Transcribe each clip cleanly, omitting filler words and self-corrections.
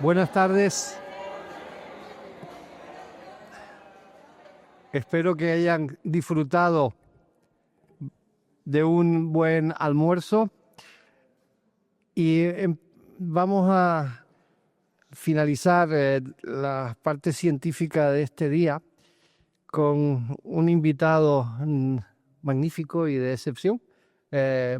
Buenas tardes. Espero que hayan disfrutado de un buen almuerzo y vamos a finalizar la parte científica de este día con un invitado magnífico y de excepción,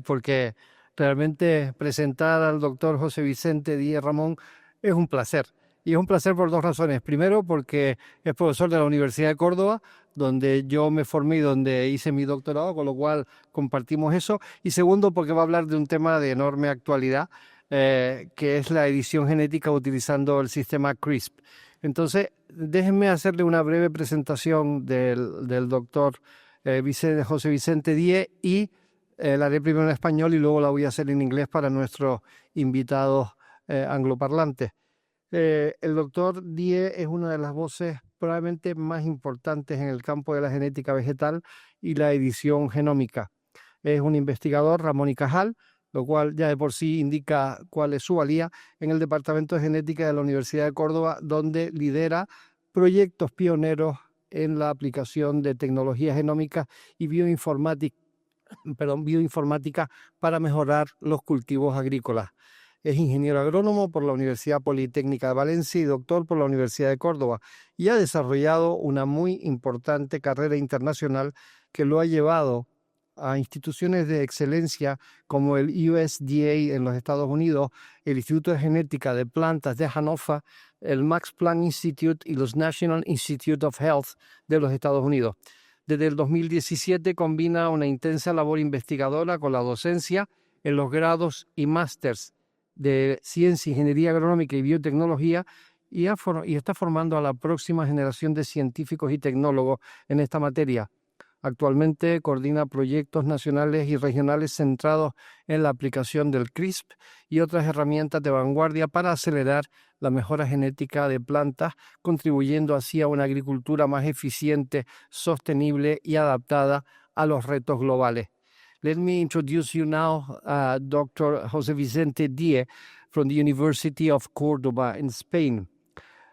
porque realmente presentar al doctor José Vicente Díe Ramón es un placer. Y es un placer por dos razones. Primero, porque es profesor de la Universidad de Córdoba, donde yo me formé y donde hice mi doctorado, con lo cual compartimos eso. Y segundo, porque va a hablar de un tema de enorme actualidad, que es la edición genética utilizando el sistema Crispr. Entonces, déjenme hacerle una breve presentación del doctor José Vicente Díe y la haré primero en español y luego la voy a hacer en inglés para nuestros invitados angloparlantes. El doctor Díe es una de las voces probablemente más importantes en el campo de la genética vegetal y la edición genómica. Es un investigador, Ramón y Cajal, lo cual ya de por sí indica cuál es su valía, en el Departamento de Genética de la Universidad de Córdoba, donde lidera proyectos pioneros en la aplicación de tecnologías genómicas y bioinformática para mejorar los cultivos agrícolas. Es ingeniero agrónomo por la Universidad Politécnica de Valencia y doctor por la Universidad de Córdoba, y ha desarrollado una muy importante carrera internacional que lo ha llevado a instituciones de excelencia como el USDA en los Estados Unidos, el Instituto de Genética de Plantas de Hannover, el Max Planck Institute y los National Institute of Health de los Estados Unidos. Desde el 2017 combina una intensa labor investigadora con la docencia en los grados y másters de Ciencia, Ingeniería Agronómica y Biotecnología y está formando a la próxima generación de científicos y tecnólogos en esta materia. Actualmente coordina proyectos nacionales y regionales centrados en la aplicación del Crispr y otras herramientas de vanguardia para acelerar la mejora genética de plantas, contribuyendo así a una agricultura más eficiente, sostenible y adaptada a los retos globales. Let me introduce you now Dr. José Vicente Díe from the University of Córdoba in Spain.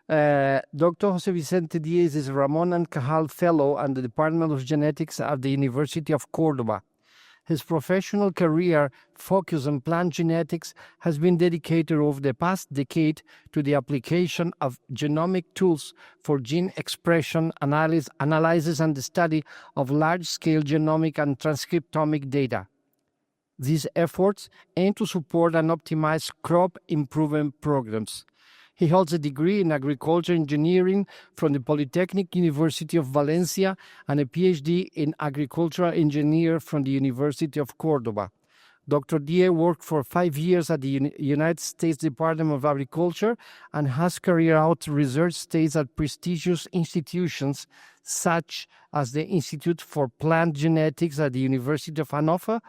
Dr. José Vicente Díe is a Ramón and Cajal Fellow at the Department of Genetics at the University of Córdoba. His professional career focus on plant genetics has been dedicated over the past decade to the application of genomic tools for gene expression analysis and the study of large-scale genomic and transcriptomic data. These efforts aim to support and optimize crop improvement programs. He holds a degree in agriculture engineering from the Polytechnic University of Valencia and a PhD in agricultural engineer from the University of Córdoba. Dr. Díe worked for 5 years at the United States Department of Agriculture and has carried out research stays at prestigious institutions such as the Institute for Plant Genetics at the University of Hannover,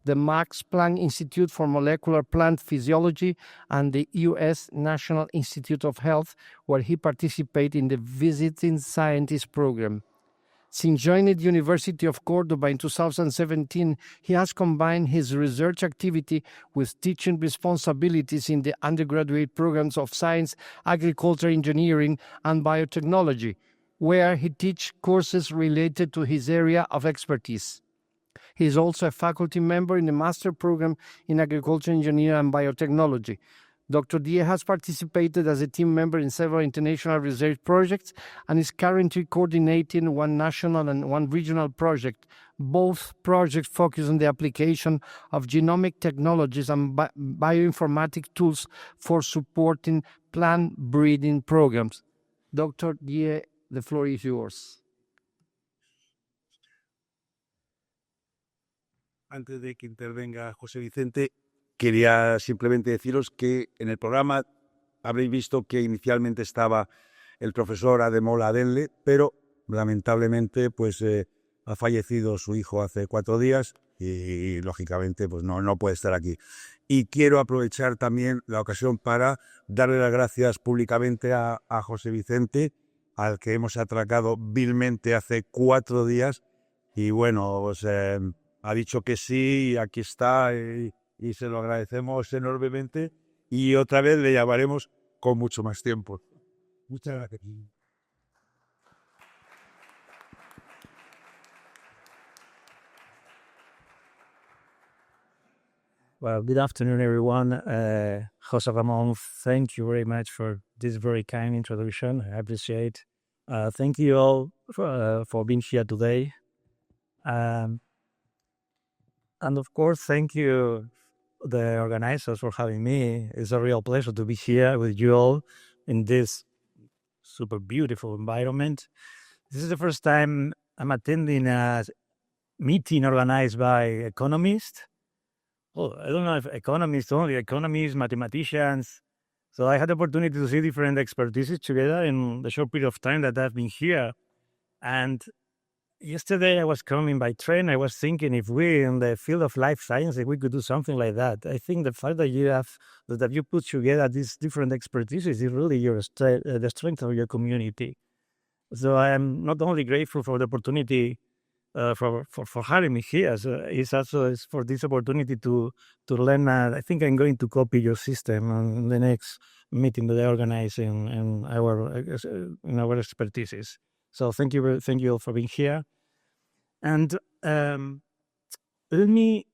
the Max Planck Institute for Molecular Plant Physiology, and the U.S. National Institute of Health, where he participated in the Visiting Scientist program. Since joining the University of Córdoba in 2017, he has combined his research activity with teaching responsibilities in the undergraduate programs of science, agriculture, engineering, and biotechnology, where he teaches courses related to his area of expertise. He is also a faculty member in the master program in agriculture, engineering, and biotechnology. Dr. Díe has participated as a team member in several international research projects and is currently coordinating one national and one regional project. Both projects focus on the application of genomic technologies and bioinformatic tools for supporting plant breeding programs. Dr. Díe, the floor is yours. Antes de que intervenga José Vicente, quería simplemente deciros que en el programa habréis visto que inicialmente estaba el profesor Ademola Adenle, pero lamentablemente ha fallecido su hijo hace 4 días y lógicamente no puede estar aquí. Y quiero aprovechar también la ocasión para darle las gracias públicamente a José Vicente, al que hemos atracado vilmente hace 4 días y ha dicho que sí, y aquí está, y se lo agradecemos enormemente. Y otra vez le llamaremos con mucho más tiempo. Muchas gracias. Well, good afternoon, everyone. Jose Ramon, thank you very much for this very kind introduction. I appreciate. Thank you all for being here today. And of course, thank you, the organizers, for having me. It's a real pleasure to be here with you all in this super beautiful environment. This is the first time I'm attending a meeting organized by economists. Well, I don't know if only economists, mathematicians. So I had the opportunity to see different expertises together in the short period of time that I've been here. And yesterday I was coming by train. I was thinking if we in the field of life science, if we could do something like that. I think the fact that you put together these different expertises is really the strength of your community. So I am not only grateful for the opportunity for having me here. So it's also for this opportunity to learn. I think I'm going to copy your system on the next meeting that I organize in our expertises. So thank you all for being here. And let me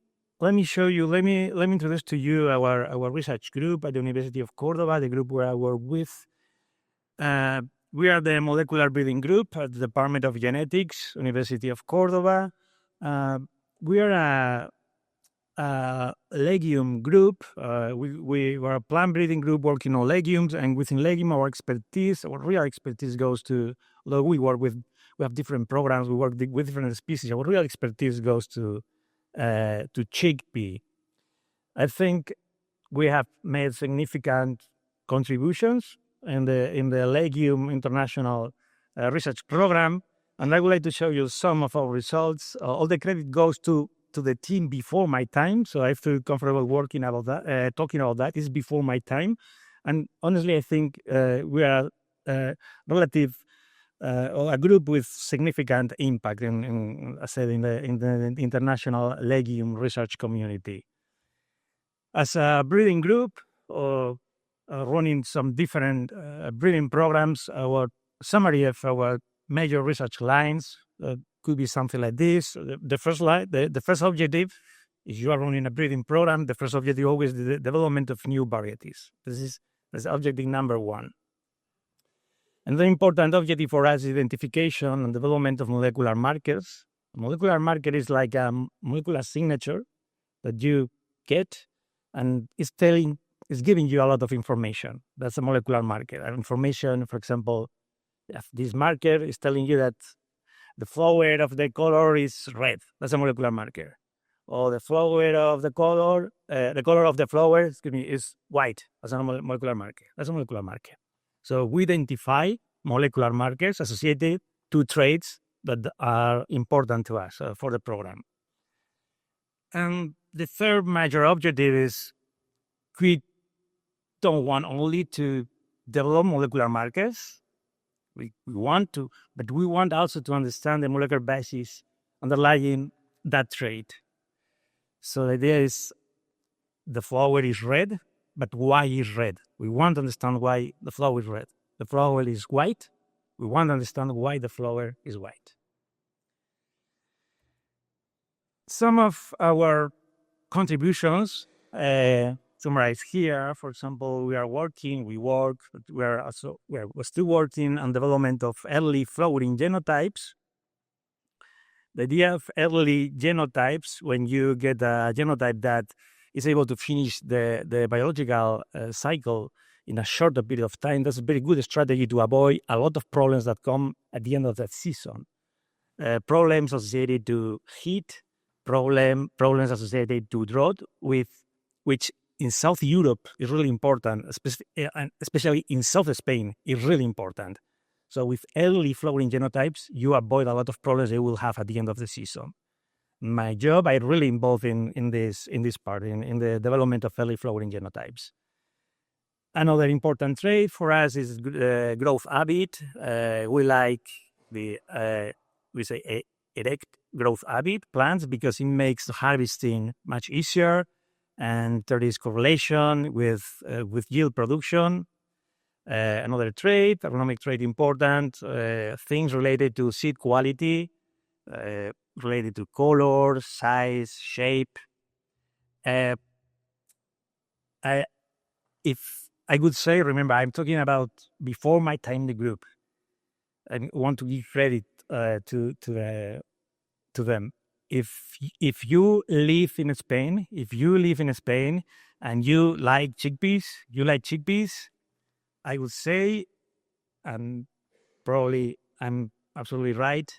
introduce to you our research group at the University of Córdoba, the group where I work with. We are the molecular breeding group at the Department of Genetics, University of Córdoba. We are a legume group. We are a plant breeding group working on legumes, and within legume, our real expertise goes to. Although we have different programs, we work with different species. Our real expertise goes to chickpea. I think we have made significant contributions in the Legume International Research Program, and I would like to show you some of our results. All the credit goes to the team before my time, so I feel comfortable talking about that. It's before my time, and honestly, I think we are a group with significant impact in the international legume research community. As a breeding group, running some different breeding programs, our summary of our major research lines could be something like this. The first line, the first objective, if you are running a breeding program, the first objective always is the development of new varieties. That's objective number one. And the important objective for us is identification and development of molecular markers. A molecular marker is like a molecular signature that you get, and it's giving you a lot of information. That's a molecular marker. Information, for example, this marker is telling you that the flower of the color is red. That's a molecular marker. Or the flower of the color of the flower, is white. That's a molecular marker. That's a molecular marker. So we identify molecular markers associated to traits that are important to us for the program. And the third major objective is we don't want only to develop molecular markers. We want to, but we want also to understand the molecular basis underlying that trait. So the idea is the flower is red, but why is red? We want to understand why the flower is red. The flower is white. We want to understand why the flower is white. Some of our contributions summarized here. For example, we're still working on development of early flowering genotypes. The idea of early genotypes, when you get a genotype that is able to finish the biological cycle in a shorter period of time, that's a very good strategy to avoid a lot of problems that come at the end of that season. Problems associated to heat, problems associated to drought, which in South Europe is really important, especially in South Spain, is really important. So with early flowering genotypes, you avoid a lot of problems you will have at the end of the season. My job, I really involved in this part, in the development of early flowering genotypes. Another important trait for us is growth habit. We like erect growth habit plants because it makes harvesting much easier, and there is correlation with yield production. Another trait, agronomic trait important, things related to seed quality, related to color, size, shape. If I would say, remember, I'm talking about before my time in the group. I want to give credit to them. If you live in Spain, and you like chickpeas, I would say, and probably I'm absolutely right,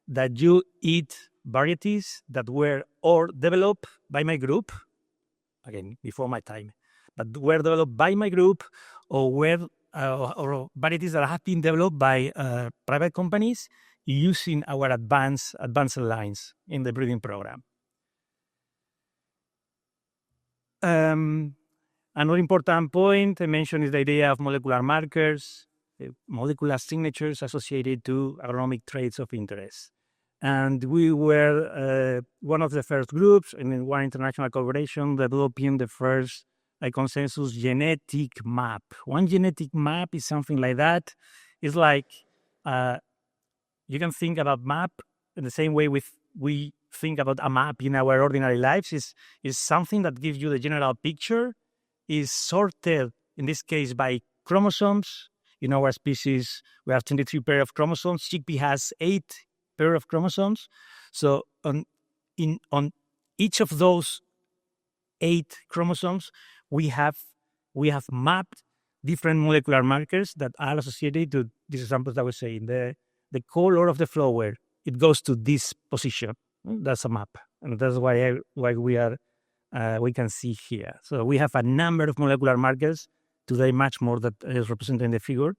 that you eat varieties that were or developed by my group, again, before my time, but were developed by my group or varieties that have been developed by private companies using our advanced lines in the breeding program. Another important point I mentioned is the idea of molecular markers, molecular signatures associated to agronomic traits of interest. And we were one of the first groups in one international collaboration developing the first consensus genetic map. One genetic map is something like that. It's like you can think about map in the same way we think about a map in our ordinary lives. Is something that gives you the general picture, is sorted, in this case, by chromosomes. In our species, we have 23 pairs of chromosomes. Chickpea has 8 pairs of chromosomes. So on each of those 8 chromosomes, we have mapped different molecular markers that are associated to these examples that I was saying. The color of the flower, it goes to this position. That's a map, and that's why we can see here. So we have a number of molecular markers. Today, much more that is represented in the figure.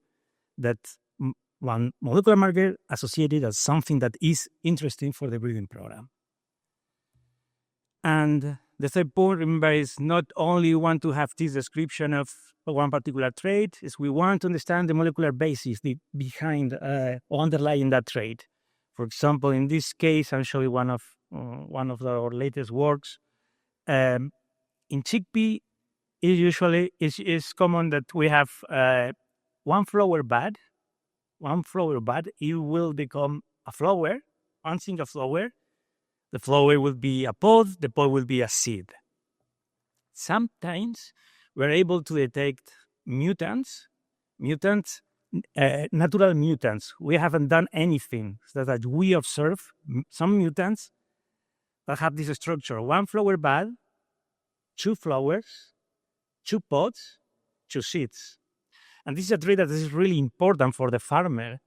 That one molecular marker associated as something that is interesting for the breeding program. And the third point, remember, is not only want to have this description of one particular trait, is we want to understand the molecular basis behind or underlying that trait. For example, in this case, I'm showing one of our latest works. In chickpea, it's common that we have one flower bud. It will become a flower, one single flower. The flower will be a pod, the pod will be a seed. Sometimes we're able to detect mutants, natural mutants. We haven't done anything, so that we observe some mutants that have this structure: one flower bud, 2 flowers, 2 pods, 2 seeds. And this is a trait that is really important for the farmer,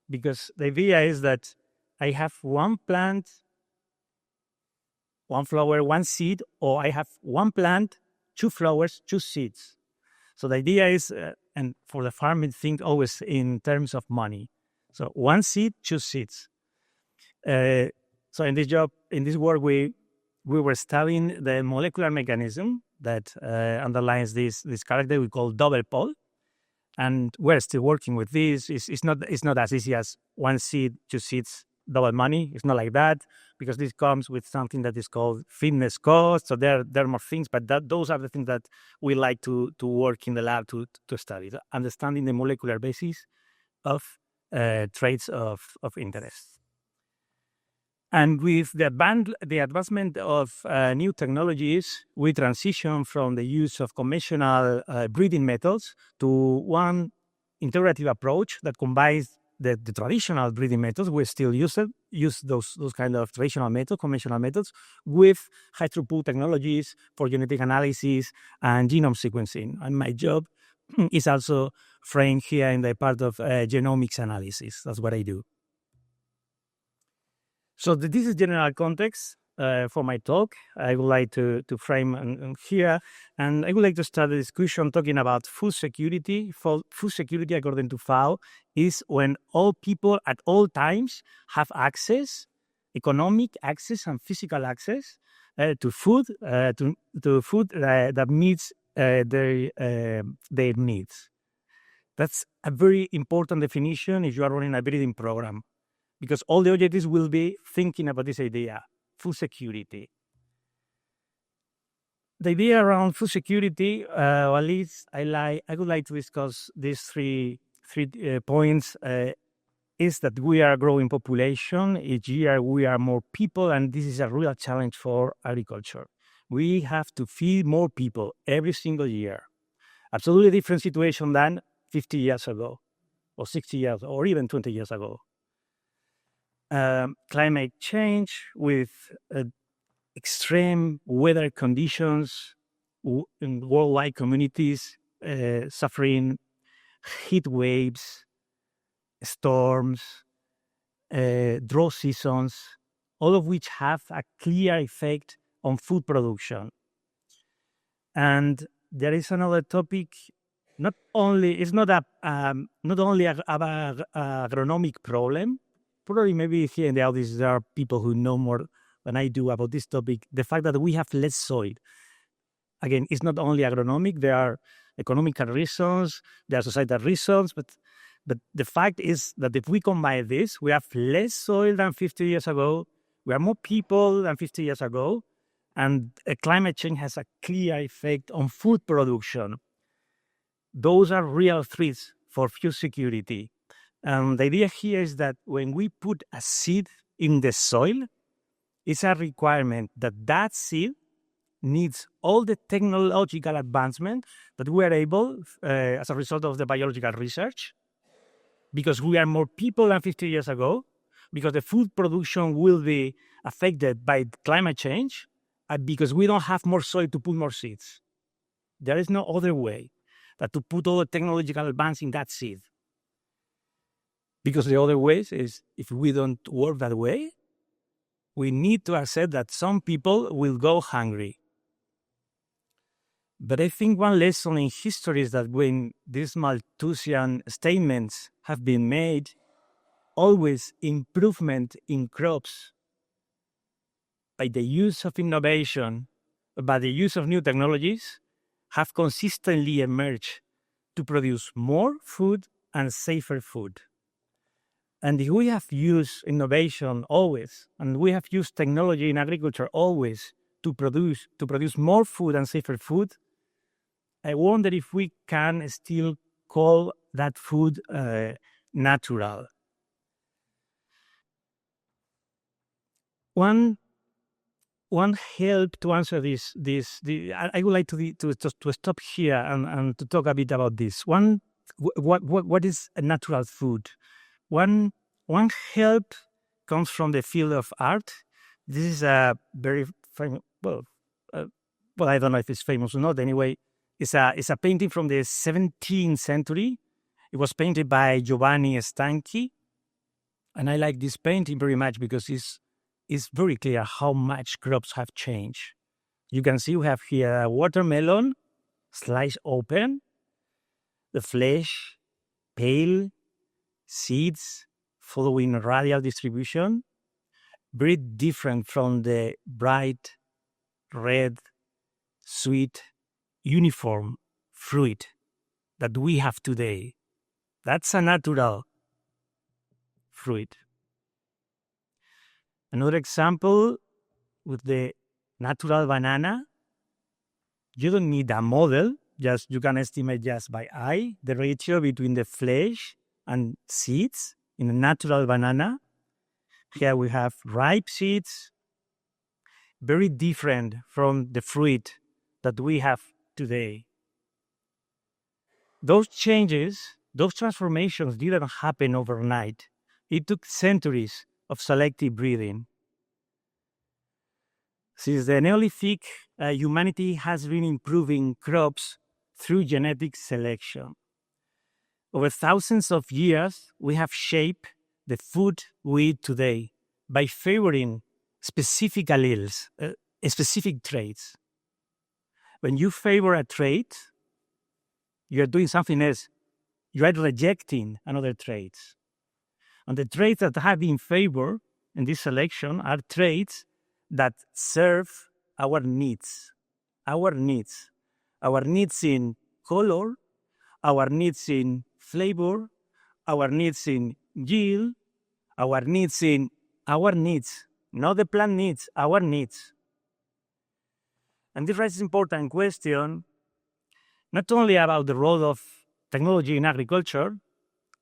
because the idea is that I have one plant, 1 flower, 1 seed, or I have 1 plant, 2 flowers, 2 seeds. So the idea is, and for the farming, think always in terms of money. So 1 seed, 2 seeds. So in this work, we were studying the molecular mechanism that underlines this character we call double pod, and we're still working with this. It's not as easy as 1 seed, 2 seeds, double money. It's not like that, because this comes with something that is called fitness cost. So there are more things, but those are the things that we like to work in the lab to study, understanding the molecular basis of traits of interest. And with the advancement of new technologies, we transition from the use of conventional breeding methods to one integrative approach that combines the traditional breeding methods. We still use those kind of traditional methods, conventional methods, with high throughput technologies for genetic analysis and genome sequencing. And my job is also framed here in the part of genomics analysis. That's what I do. So this is general context for my talk. I would like to frame here, and I would like to start the discussion talking about food security. Food security, according to FAO, is when all people at all times have access, economic access and physical access to food, to food that meets their needs. That's a very important definition if you are running a breeding program, because all the objectives will be thinking about this idea, food security. The idea around food security, or at least I would like to discuss these three points. Is that we are a growing population. Each year we are more people, and this is a real challenge for agriculture. We have to feed more people every single year. Absolutely different situation than 50 years ago, or 60 years, or even 20 years ago. Climate change with extreme weather conditions in worldwide communities suffering heat waves, storms, drought seasons, all of which have a clear effect on food production. And there is another topic. It's not only a agronomic problem. Probably maybe here in the audience there are people who know more than I do about this topic. The fact that we have less soil. Again, it's not only agronomic. There are economical reasons, there are societal reasons, but the fact is that if we combine this, we have less soil than 50 years ago, we are more people than 50 years ago, and climate change has a clear effect on food production. Those are real threats for food security. The idea here is that when we put a seed in the soil, it's a requirement that that seed needs all the technological advancement that we are able, as a result of the biological research, because we are more people than 50 years ago, because the food production will be affected by climate change, and because we don't have more soil to put more seeds. There is no other way than to put all the technological advance in that seed. Because the other ways is, if we don't work that way, we need to accept that some people will go hungry. But I think one lesson in history is that when these Malthusian statements have been made, always improvement in crops by the use of innovation, by the use of new technologies, have consistently emerged to produce more food and safer food. And if we have used innovation always, and we have used technology in agriculture always to produce more food and safer food, I wonder if we can still call that food natural. One help to answer this. I would like to stop here and to talk a bit about this. What is a natural food? One help comes from the field of art. This is a very famous. Well, I don't know if it's famous or not. Anyway, it's a painting from the 17th century. It was painted by Giovanni Stanchi, and I like this painting very much because it's very clear how much crops have changed. You can see we have here a watermelon sliced open, the flesh pale, seeds following radial distribution, very different from the bright red, sweet, uniform fruit that we have today. That's a natural fruit. Another example with the natural banana, you don't need a model, just you can estimate just by eye the ratio between the flesh and seeds in a natural banana. Here we have ripe seeds, very different from the fruit that we have today. Those changes, those transformations didn't happen overnight. It took centuries of selective breeding. Since the Neolithic, humanity has been improving crops through genetic selection. Over thousands of years, we have shaped the food we eat today by favoring specific alleles, specific traits. When you favor a trait, you are doing something else. You are rejecting another trait. And the traits that have been favored in this selection are traits that serve our needs. Our needs in color, our needs in flavor, our needs in yield, our needs, not the plant needs, our needs. And this raises an important question, not only about the role of technology in agriculture,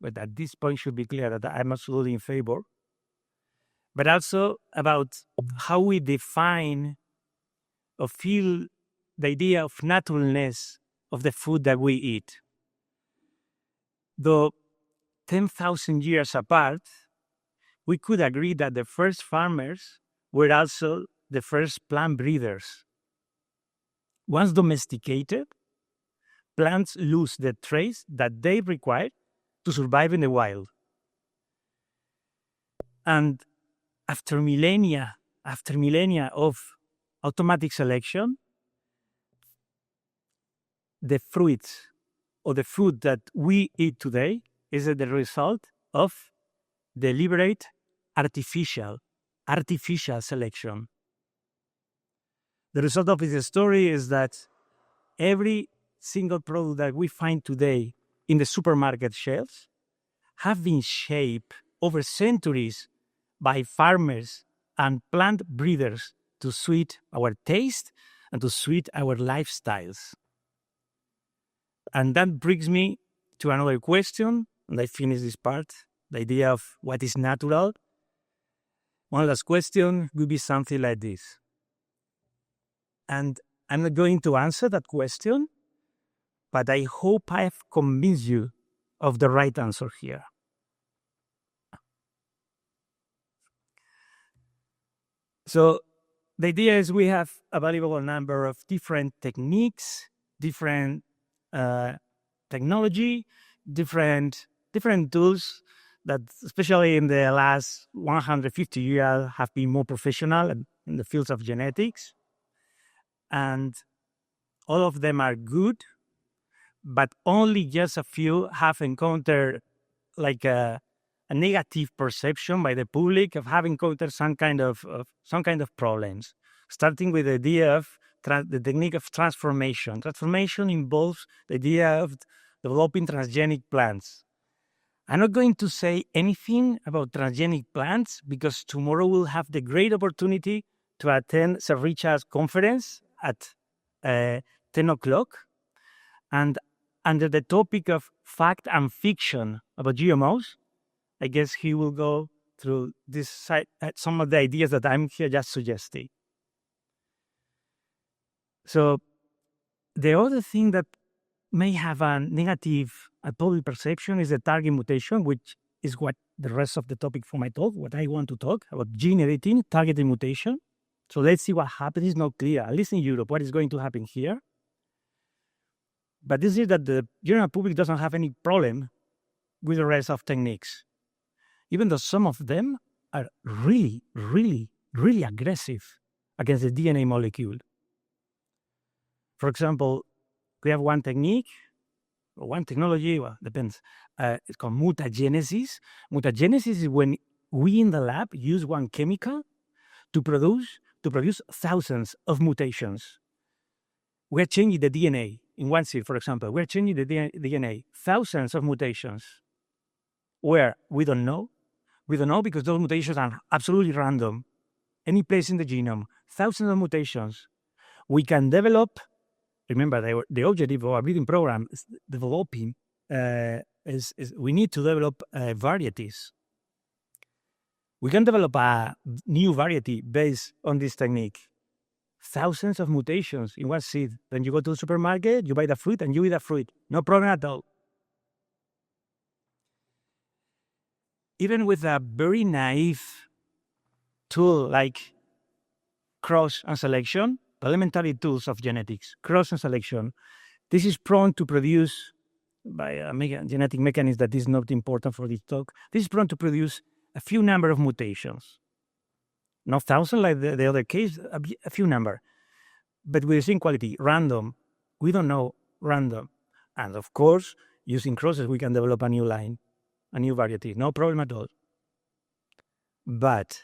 but at this point should be clear that I'm absolutely in favor, but also about how we define or feel the idea of naturalness of the food that we eat. Though 10,000 years apart, we could agree that the first farmers were also the first plant breeders. Once domesticated, plants lose the traits that they require to survive in the wild. And after millennia of automatic selection, the fruits or the food that we eat today is the result of deliberate artificial selection. The result of this story is that every single product that we find today in the supermarket shelves have been shaped over centuries by farmers and plant breeders to suit our taste and to suit our lifestyles. And that brings me to another question, and I finish this part, the idea of what is natural. One last question would be something like this. And I'm not going to answer that question, but I hope I have convinced you of the right answer here. So the idea is we have a valuable number of different techniques, different technology, different tools that, especially in the last 150 years, have been more professional in the fields of genetics. And all of them are good, but only just a few have encountered like a negative perception by the public of having encountered some kind of problems. Starting with the idea of the technique of transformation. Transformation involves the idea of developing transgenic plants. I'm not going to say anything about transgenic plants because tomorrow we'll have the great opportunity to attend Sir Richard's conference at 10 o'clock. And under the topic of fact and fiction about GMOs, I guess he will go through this some of the ideas that I'm here just suggesting. So the other thing that may have a negative public perception is the target mutation, which is what the rest of the topic for my talk, what I want to talk about gene editing, targeted mutation. So let's see what happens. It's not clear, at least in Europe, what is going to happen here. But this is that the general public doesn't have any problem with the rest of techniques, even though some of them are really, really, really aggressive against the DNA molecule. For example, we have one technique, or one technology, well, depends. It's called mutagenesis. Mutagenesis is when we in the lab use one chemical to produce thousands of mutations. We're changing the DNA in one seed, for example. We're changing the DNA, thousands of mutations. Where? We don't know. We don't know because those mutations are absolutely random. Any place in the genome, thousands of mutations. We can develop, remember the objective of our breeding program is developing, is we need to develop varieties. We can develop a new variety based on this technique. Thousands of mutations in one seed. Then you go to the supermarket, you buy the fruit, and you eat the fruit. No problem at all. Even with a very naive tool like cross and selection, elementary tools of genetics, cross and selection, this is prone to produce, by a genetic mechanism that is not important for this talk, this is prone to produce a few number of mutations. Not thousands like the other case, a few number. But with the same quality, random. We don't know, random. And of course, using crosses, we can develop a new line, a new variety. No problem at all. But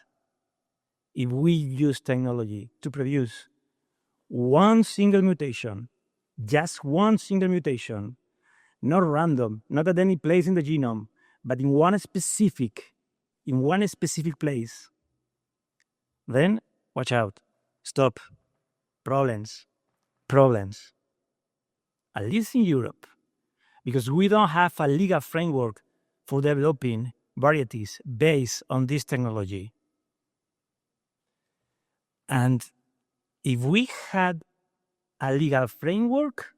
if we use technology to produce one single mutation, just one single mutation, not random, not at any place in the genome, but in one specific place, then watch out, stop, problems. problems, at least in Europe, because we don't have a legal framework for developing varieties based on this technology. And if we had a legal framework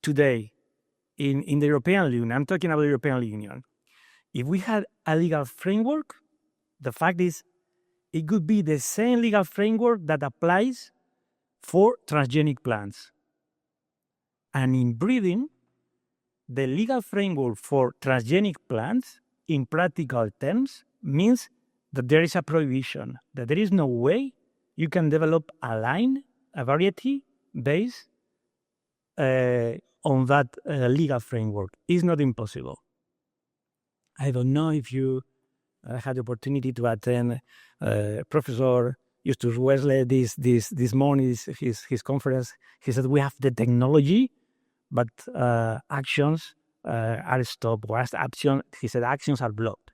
today in the European Union, I'm talking about the European Union, if we had a legal framework, the fact is it could be the same legal framework that applies for transgenic plants. And in breeding, the legal framework for transgenic plants, in practical terms, means that there is a prohibition, that there is no way you can develop a line, a variety, based on that legal framework. It's not impossible. I don't know if you had the opportunity to attend Professor Justus Wesley this morning, his conference. He said, we have the technology, but actions are stopped. Whereas he said actions are blocked.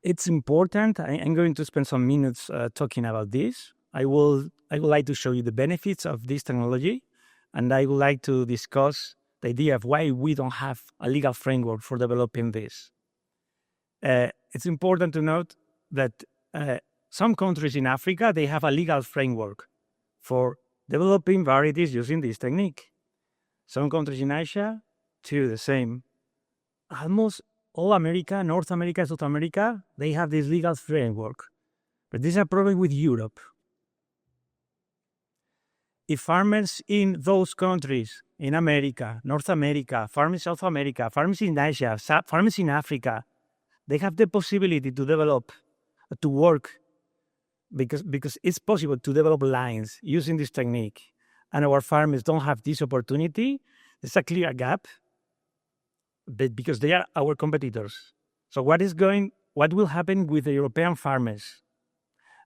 It's important. I'm going to spend some minutes talking about this. I would like to show you the benefits of this technology, and I would like to discuss the idea of why we don't have a legal framework for developing this. It's important to note that some countries in Africa, they have a legal framework for developing varieties using this technique. Some countries in Asia, too, the same. Almost all America, North America, South America, they have this legal framework. But this is a problem with Europe. If farmers in those countries, in America, North America, farmers in South America, farmers in Asia, farmers in Africa, they have the possibility to develop, to work, because it's possible to develop lines using this technique, and our farmers don't have this opportunity, there's a clear gap, but because they are our competitors. So what will happen with the European farmers?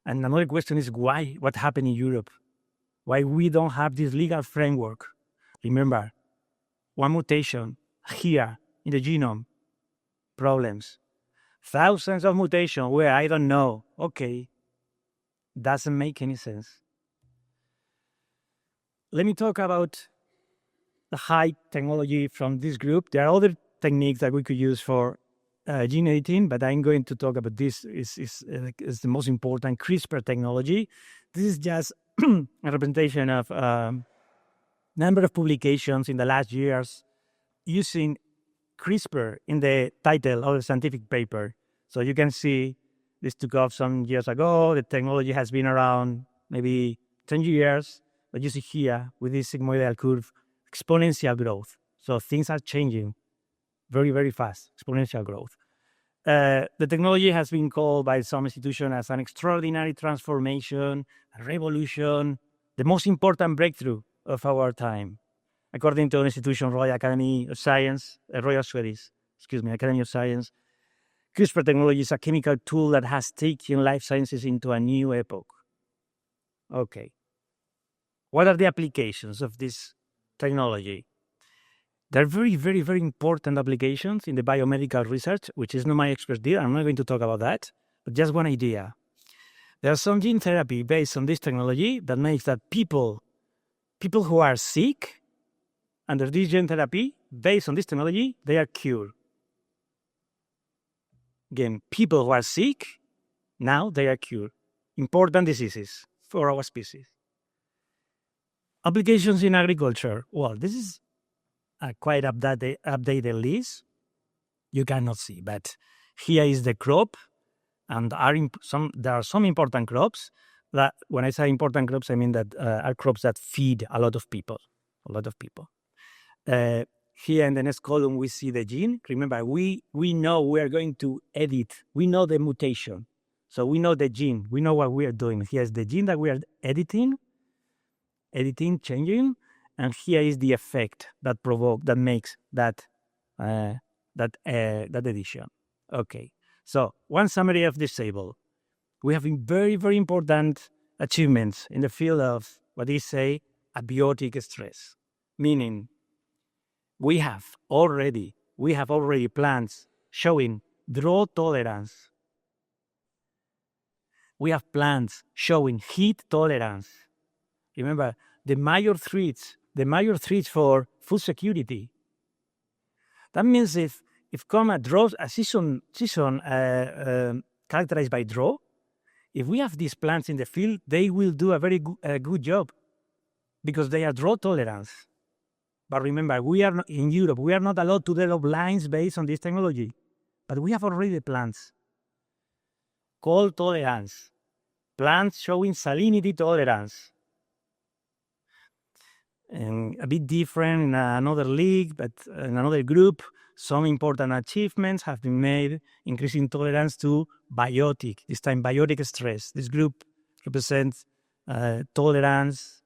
And another question is why? What happened in Europe? Why we don't have this legal framework? Remember, one mutation here in the genome, problems. Thousands of mutations where I don't know. Okay, doesn't make any sense. Let me talk about the high technology from this group. There are other techniques that we could use for gene editing, but I'm going to talk about this is the most important, CRISPR technology. This is just a representation of number of publications in the last years using CRISPR in the title of the scientific paper. So you can see this took off some years ago. The technology has been around maybe 10 years, but you see here with this sigmoidal curve, exponential growth. So things are changing very, very fast, exponential growth. The technology has been called by some institutions as an extraordinary transformation, a revolution, the most important breakthrough of our time. According to an institution, Royal Academy of Science, Academy of Science, CRISPR technology is a chemical tool that has taken life sciences into a new epoch. Okay. What are the applications of this technology? There are very, very, very important applications in the biomedical research, which is not my expertise. I'm not going to talk about that, but just one idea. There are some gene therapy based on this technology that makes that people who are sick under this gene therapy, based on this technology, they are cured. Again, people who are sick, now they are cured. Important diseases for our species. Applications in agriculture. Well, this is a quite updated list. You cannot see, but here is the crop, and there are some important crops. That when I say important crops, I mean that are crops that feed a lot of people. Here in the next column, we see the gene. Remember, we know we are going to edit. We know the mutation. So we know the gene. We know what we are doing. Here's the gene that we are editing, changing. And here is the effect that makes that addition. Okay. So one summary of this table. We have very, very important achievements in the field of what they say abiotic stress, meaning we have already plants showing drought tolerance. we have plants showing heat tolerance. Remember, the major threats for food security. That means if come a drought, a season characterized by drought, if we have these plants in the field, they will do a very good job because they are drought tolerance. But remember, we are not, in Europe, we are not allowed to develop lines based on this technology. But we have already the plants. Cold tolerance. Plants showing salinity tolerance. And a bit different in another league, but in another group, some important achievements have been made, increasing tolerance to biotic, this time biotic stress. This group represents tolerance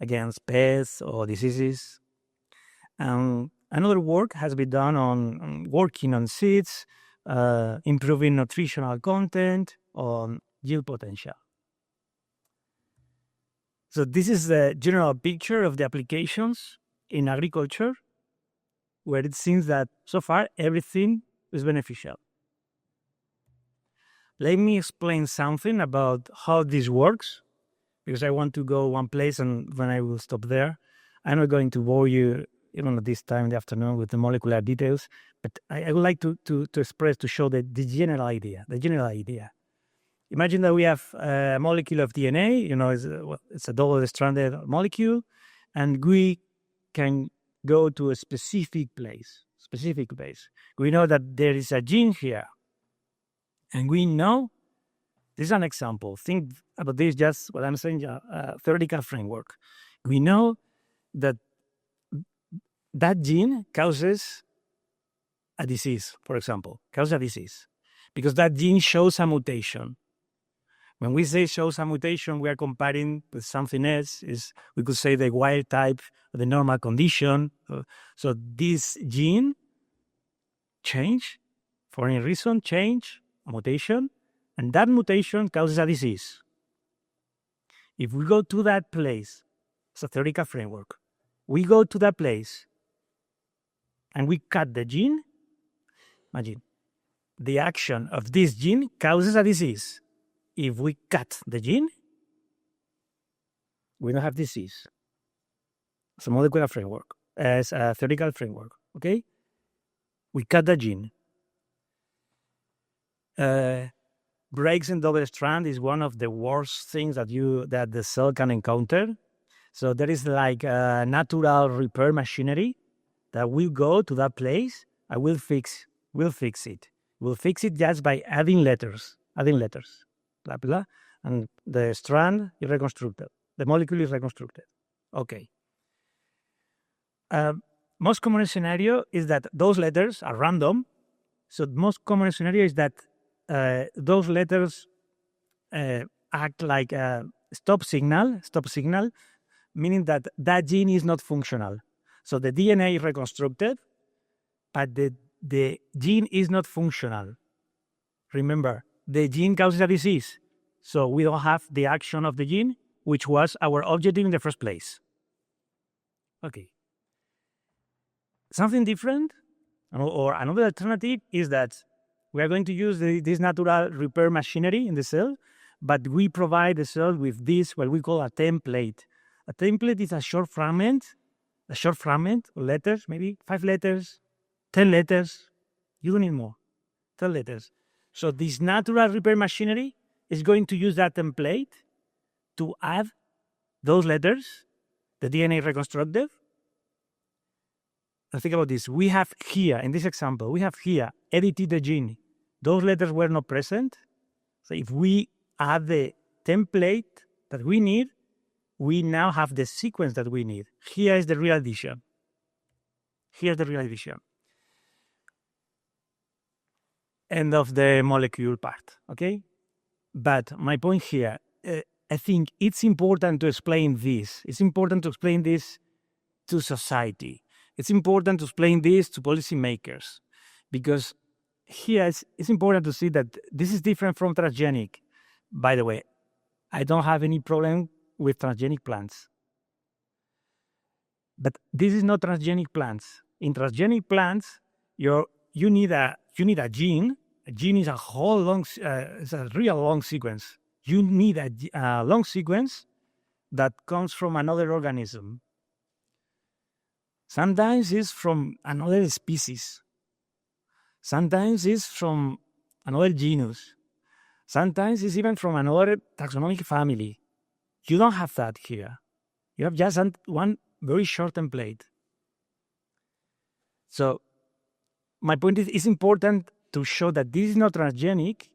against pests or diseases. Another work has been done on working on seeds, improving nutritional content, on yield potential. So this is the general picture of the applications in agriculture, where it seems that so far everything is beneficial. Let me explain something about how this works, because I want to go one place and then I will stop there. I'm not going to bore you even at this time in the afternoon with the molecular details, but I would like to show the general idea. Imagine that we have a molecule of DNA, it's a double-stranded molecule, and we can go to a specific place. We know that there is a gene here, and we know, this is an example, think about this, just what I'm saying, a theoretical framework. We know that gene causes a disease, for example, because that gene shows a mutation. When we say shows a mutation, we are comparing with something else. We could say the wild type, the normal condition. So this gene change, for any reason, a mutation, and that mutation causes a disease. If we go to that place, it's a theoretical framework, we go to that place and we cut the gene, imagine, the action of this gene causes a disease. If we cut the gene, we don't have disease. It's a molecular framework. It's a theoretical framework, okay? We cut the gene. Breaks in double strand is one of the worst things that the cell can encounter. So there is like a natural repair machinery that will go to that place and will fix it. We'll fix it just by adding letters. Blah, blah, and the strand is reconstructed. The molecule is reconstructed. Okay. Most common scenario is that those letters are random. So the most common scenario is that those letters act like a stop signal, meaning that gene is not functional. So the DNA is reconstructed, but the gene is not functional. Remember, the gene causes a disease, so we don't have the action of the gene, which was our objective in the first place. Okay. Something different, or another alternative, is that we are going to use this natural repair machinery in the cell, but we provide the cell with this, what we call a template. A template is a short fragment of letters, maybe 5 letters, 10 letters. You don't need more, 10 letters. So this natural repair machinery is going to use that template to add those letters, the DNA reconstructed. And think about this. We have here, in this example, edited the gene. Those letters were not present. So if we add the template that we need, we now have the sequence that we need. Here is the real addition. End of the molecule part, okay? But my point here, I think it's important to explain this. It's important to explain this to society. It's important to explain this to policymakers, because here it's important to see that this is different from transgenic. By the way, I don't have any problem with transgenic plants. But this is not transgenic plants. In transgenic plants, you need a gene. A gene is a real long sequence. you need a long sequence that comes from another organism. Sometimes it's from another species. Sometimes it's from another genus. Sometimes it's even from another taxonomic family. You don't have that here. You have just one very short template. So my point is, it's important to show that this is not transgenic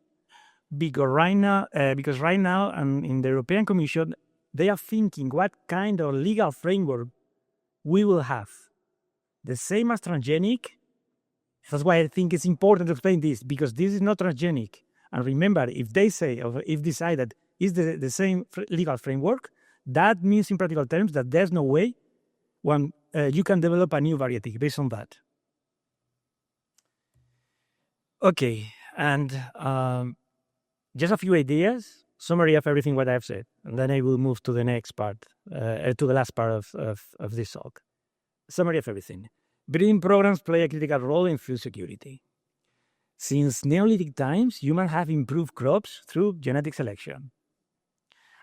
because right now, in the European Commission, they are thinking what kind of legal framework we will have. The same as transgenic. That's why I think it's important to explain this, because this is not transgenic. And remember, if they say, or if decide that it's the same legal framework, that means in practical terms that there's no way you can develop a new variety based on that. Okay, and just a few ideas, summary of everything what I've said, and then I will move to the next part, to the last part of this talk. Summary of everything. Breeding programs play a critical role in food security. Since Neolithic times, humans have improved crops through genetic selection.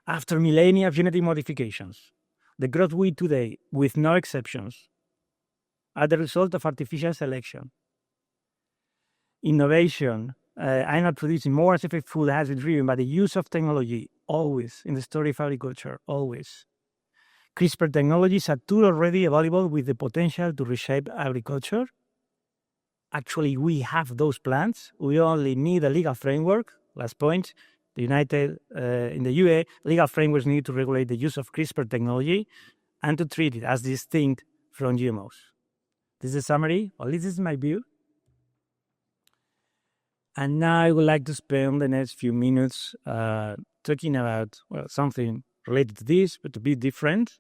After millennia of genetic modifications, the crops we eat today, with no exceptions, are the result of artificial selection. Innovation, animal producing more and safer food has been driven by the use of technology, always, in the story of agriculture, always. Crispr technology is a tool already available with the potential to reshape agriculture. Actually, we have those plans. We only need a legal framework. Last point, in the UA, legal frameworks need to regulate the use of CRISPR technology and to treat it as distinct from GMOs. This is a summary, or this is my view. And now I would like to spend the next few minutes talking about something related to this, but a bit different.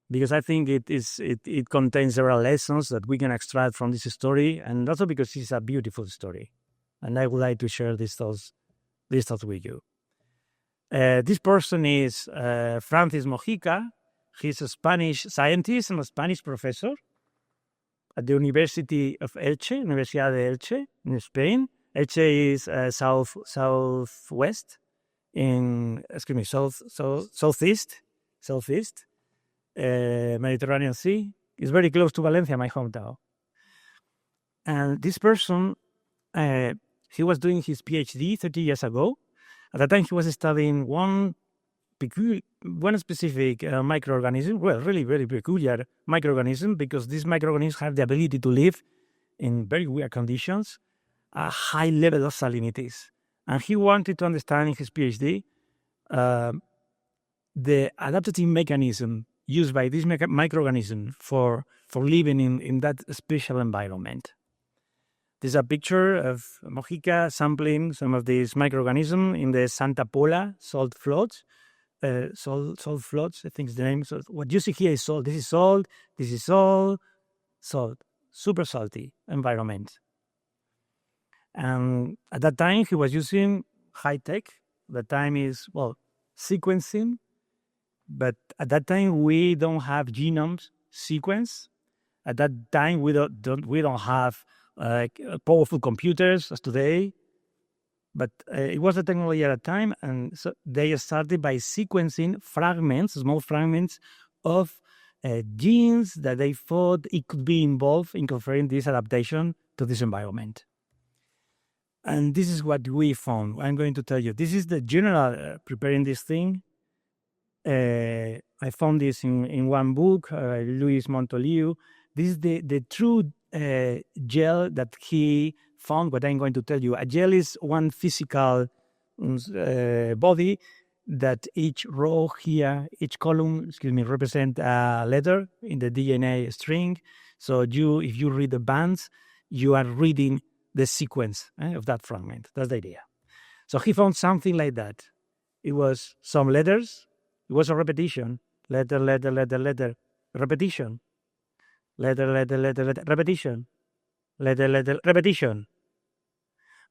Because I think it contains several lessons that we can extract from this story, and also because it's a beautiful story. And I would like to share these thoughts with you. This person is Francis Mojica. He's a Spanish scientist and a Spanish professor at the University of Elche, Universidad de Elche in Spain. Elche is southeast, Mediterranean Sea. It's very close to Valencia, my hometown. And this person, he was doing his PhD 30 years ago. At that time, he was studying one specific microorganism, really very peculiar microorganism, because these microorganisms have the ability to live in very weird conditions, a high level of salinities. And he wanted to understand in his PhD the adaptive mechanism used by this microorganism for living in that special environment. There's a picture of Mojica sampling some of these microorganisms in the Santa Pola salt floods. Salt floods, I think is the name. So what you see here is salt. This is salt. This is salt. Super salty environment. And at that time, he was using high tech. The time is, sequencing. But at that time, we don't have genomes sequence. At that time, we don't have powerful computers as today. But it was a technology at a time, and so they started by sequencing fragments, small fragments of genes that they thought it could be involved in conferring this adaptation to this environment. And this is what we found. I'm going to tell you. This is the general preparing this thing. I found this in one book, Luis Montoliu. This is the true gel that he found, what I'm going to tell you. A gel is one physical body that each row here, each column, represent a letter in the DNA string. So if you read the bands, you are reading the sequence of that fragment. That's the idea. So he found something like that. It was some letters. It was a repetition. Letter, repetition. Letter, repetition. Letter, repetition.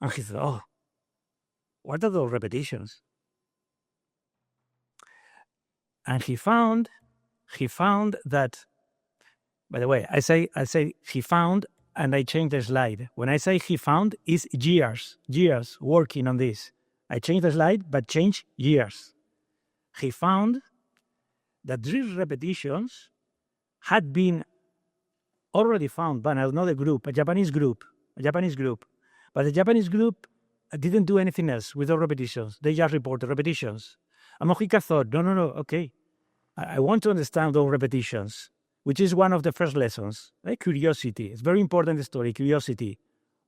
And he thought, what are those repetitions? And he found that, by the way, I say he found, and I changed the slide. When I say he found, it's years working on this. I changed the slide, but changed years. He found that these repetitions had been already found by another group, a Japanese group. But the Japanese group didn't do anything else with the repetitions. They just reported repetitions. And Mojica thought, no, okay. I want to understand those repetitions, which is one of the first lessons. Curiosity. It's very important, the story, curiosity.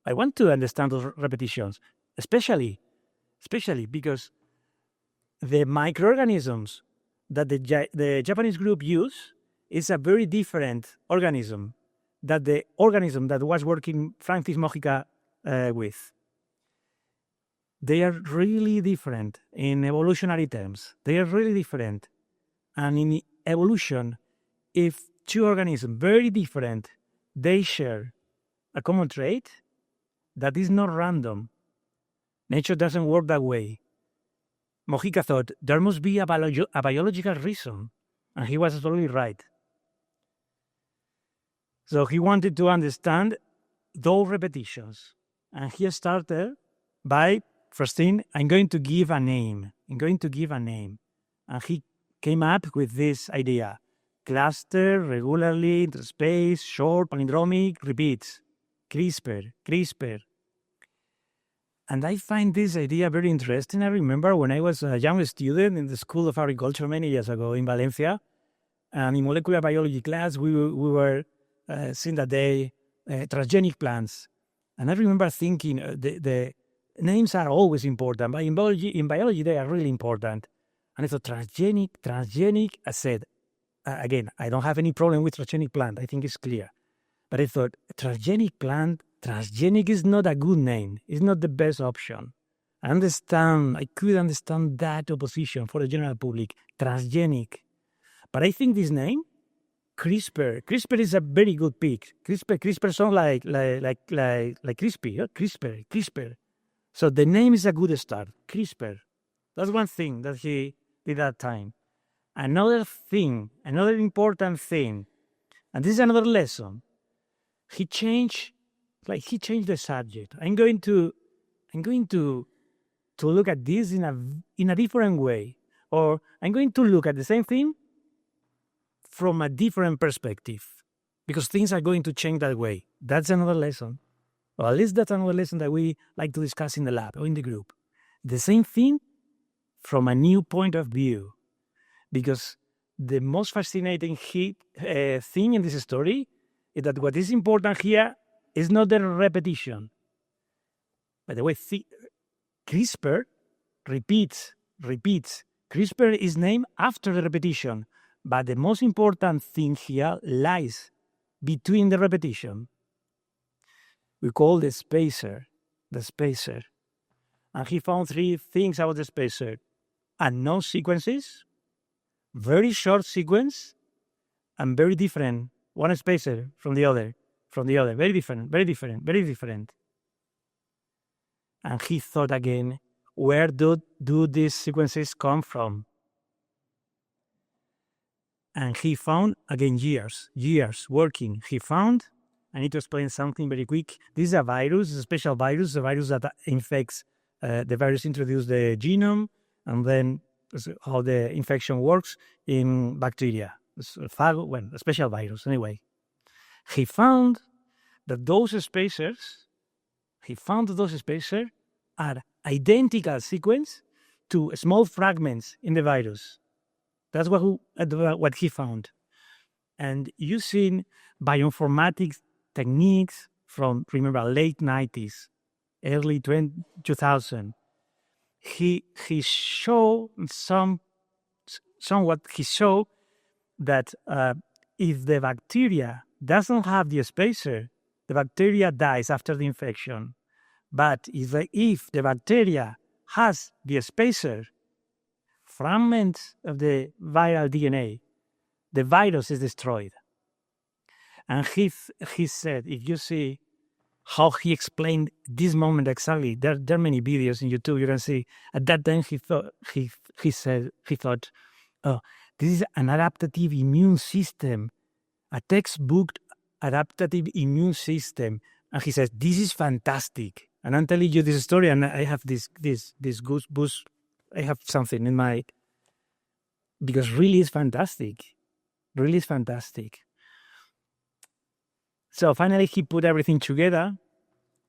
I want to understand those repetitions, especially because the microorganisms that the Japanese group used is a very different organism than the organism that was working Francis Mojica with. They are really different in evolutionary terms. They are really different. And in evolution, if two organisms, very different, they share a common trait, that is not random. Nature doesn't work that way. Mojica thought there must be a biological reason, and he was absolutely right. So he wanted to understand those repetitions, and he started by, first thing, I'm going to give a name. And he came up with this idea: cluster, regularly, interspace, short, palindromic, repeats, CRISPR. And I find this idea very interesting. I remember when I was a young student in the School of Agriculture many years ago in Valencia, and in molecular biology class, we were seeing that day transgenic plants. And I remember thinking the names are always important, but in biology they are really important. And I thought, transgenic, I said, again, I don't have any problem with transgenic plant. I think it's clear. But I thought, transgenic is not a good name. It's not the best option. I could understand that opposition for the general public, transgenic. But I think this name, CRISPR is a very good pick. CRISPR sounds like crispy, CRISPR. So the name is a good start, CRISPR. That's one thing that he did that time. Another important thing, and this is another lesson. He changed the subject. I'm going to look at this in a different way, or I'm going to look at the same thing from a different perspective, because things are going to change that way. That's another lesson, or at least that's another lesson that we like to discuss in the lab or in the group. The same thing from a new point of view, because the most fascinating thing in this story is that what is important here is not the repetition. By the way, CRISPR repeats. CRISPR is named after the repetition, but the most important thing here lies between the repetition. We call the spacer. And he found three things about the spacer: unknown sequences, very short sequence, and very different. One spacer from the other. Very different. And he thought again, where do these sequences come from? And he found, again, years working. He found, I need to explain something very quick. This is a virus, a special virus, a virus that infects, the virus introduces the genome, and then how the infection works in bacteria. It's a special virus, anyway. He found that those spacers are identical sequence to small fragments in the virus. That's what he found. And using bioinformatics techniques from, remember, late 90s, early 2000, he showed that if the bacteria doesn't have the spacer, the bacteria dies after the infection. But if the bacteria has the spacer, fragments of the viral DNA, the virus is destroyed. And he said, if you see how he explained this moment exactly, there are many videos in YouTube. You can see at that time he thought, oh, this is an adaptive immune system, a textbook adaptive immune system. And he says, this is fantastic. And I'm telling you this story, and I have this goosebumps. I have something in my, because really it's fantastic. Really it's fantastic. So finally he put everything together.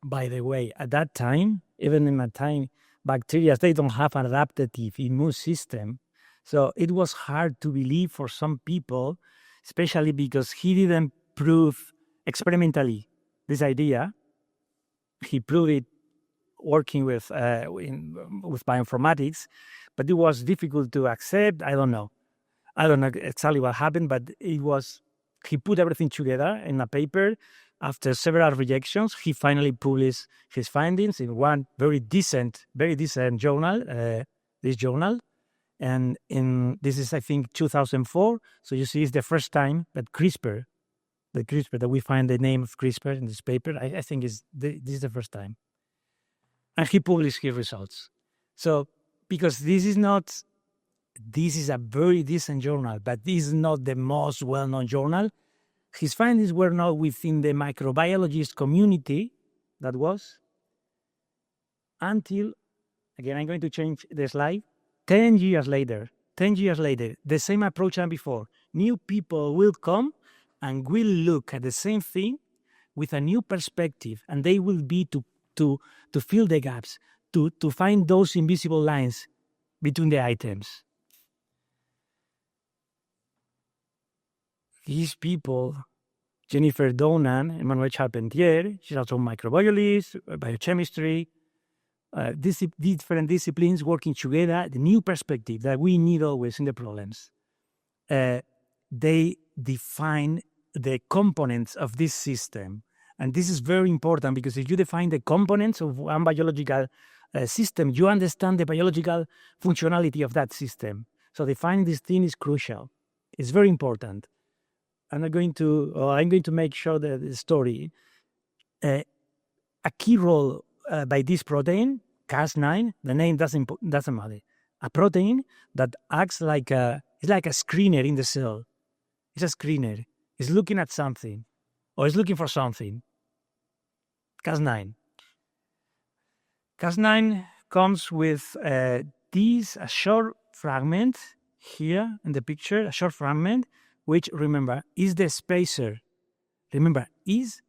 By the way, at that time, even in my time, bacteria, they don't have an adaptive immune system. So it was hard to believe for some people, especially because he didn't prove experimentally this idea. He proved it working with bioinformatics, but it was difficult to accept. I don't know exactly what happened, but he put everything together in a paper. After several rejections, he finally published his findings in one very decent journal, this journal. And this is, I think, 2004. So you see, it's the first time that that we find the name of CRISPR in this paper. I think this is the first time. And he published his results. So, because this is a very decent journal, but this is not the most well-known journal. His findings were not within the microbiologist community, that was, until, again, I'm going to change the slide, 10 years later, the same approach than before. New people will come and will look at the same thing with a new perspective, and they will be to fill the gaps, to find those invisible lines between the items. These people, Jennifer Donan, Emmanuel Charpentier, she's also a microbiologist, biochemistry, different disciplines working together, the new perspective that we need always in the problems. They define the components of this system. And this is very important, because if you define the components of one biological system, you understand the biological functionality of that system. So defining this thing is crucial. It's very important. And I'm going to make sure that the story, a key role by this protein, Cas9, the name doesn't matter. A protein that acts it's like a screener in the cell. It's a screener. It's looking at something, or it's looking for something. Cas9. Cas9 comes with a short fragment here in the picture, a short fragment, which, remember, is the spacer. Remember, is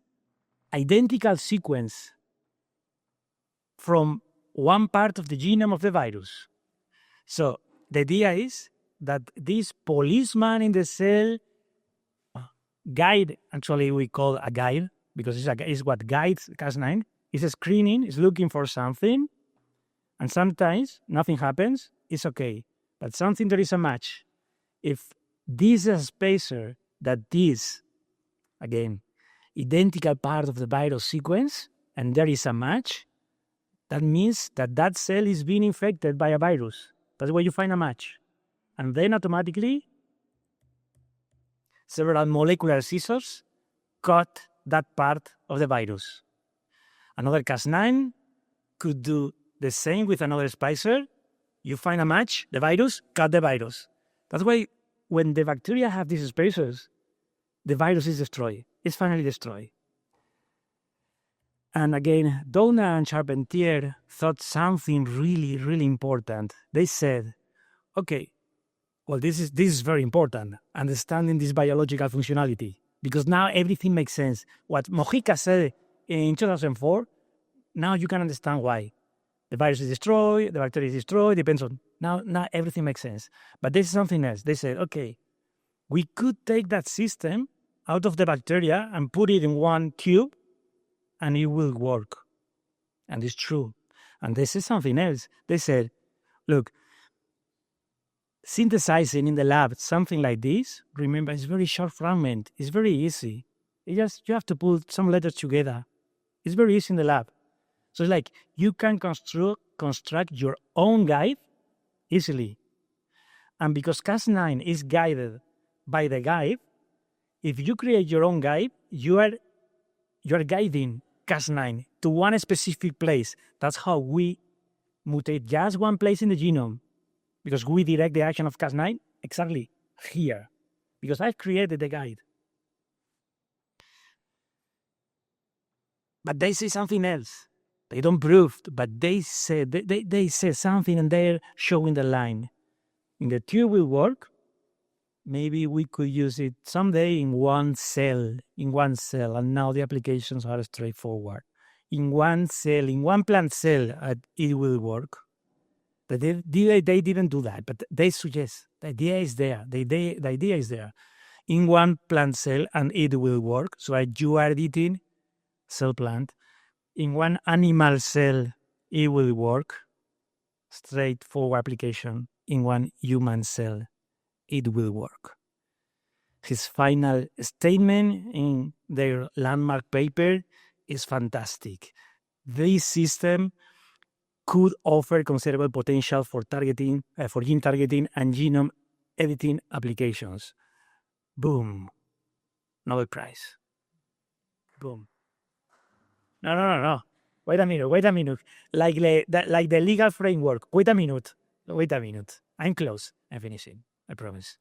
identical sequence from one part of the genome of the virus. So the idea is that this policeman in the cell guide, actually we call a guide, because it's what guides Cas9, is screening, is looking for something, and sometimes nothing happens, it's okay. But something, there is a match. If this is a spacer that is, again, identical part of the virus sequence, and there is a match, that means that cell is being infected by a virus. That's why you find a match. And then automatically, several molecular scissors cut that part of the virus. Another Cas9 could do the same with another spacer. You find a match, the virus, cut the virus. That's why when the bacteria have these spacers, the virus is destroyed. It's finally destroyed. And again, Dona and Charpentier thought something really, really important. They said, okay, well, this is very important, understanding this biological functionality, because now everything makes sense. What Mojica said in 2004, now you can understand why. The virus is destroyed, the bacteria is destroyed, depends on, now everything makes sense. But this is something else. They said, okay, we could take that system out of the bacteria and put it in one tube, and it will work. And it's true. And this is something else. They said, look, synthesizing in the lab something like this, remember, it's very short fragment. It's very easy. You have to put some letters together. It's very easy in the lab. So it's like you can construct your own guide easily. And because Cas9 is guided by the guide, if you create your own guide, you are guiding Cas9 to one specific place. That's how we mutate just one place in the genome, because we direct the action of Cas9 exactly here, because I've created the guide. But they say something else. They don't prove, but they say something and they're showing the line. In the tube will work. Maybe we could use it someday in one cell, and now the applications are straightforward. In one cell, in one plant cell, it will work. They didn't do that, but they suggest the idea is there. The idea is there. In one plant cell, and it will work. So you are editing cell plant. In one animal cell, it will work. Straightforward application. In one human cell, it will work. His final statement in their landmark paper is fantastic. This system could offer considerable potential for targeting, for gene targeting and genome editing applications. Boom. Nobel Prize. Boom. No. Wait a minute. Like the legal framework. Wait a minute. I'm close. I'm finishing. I promise.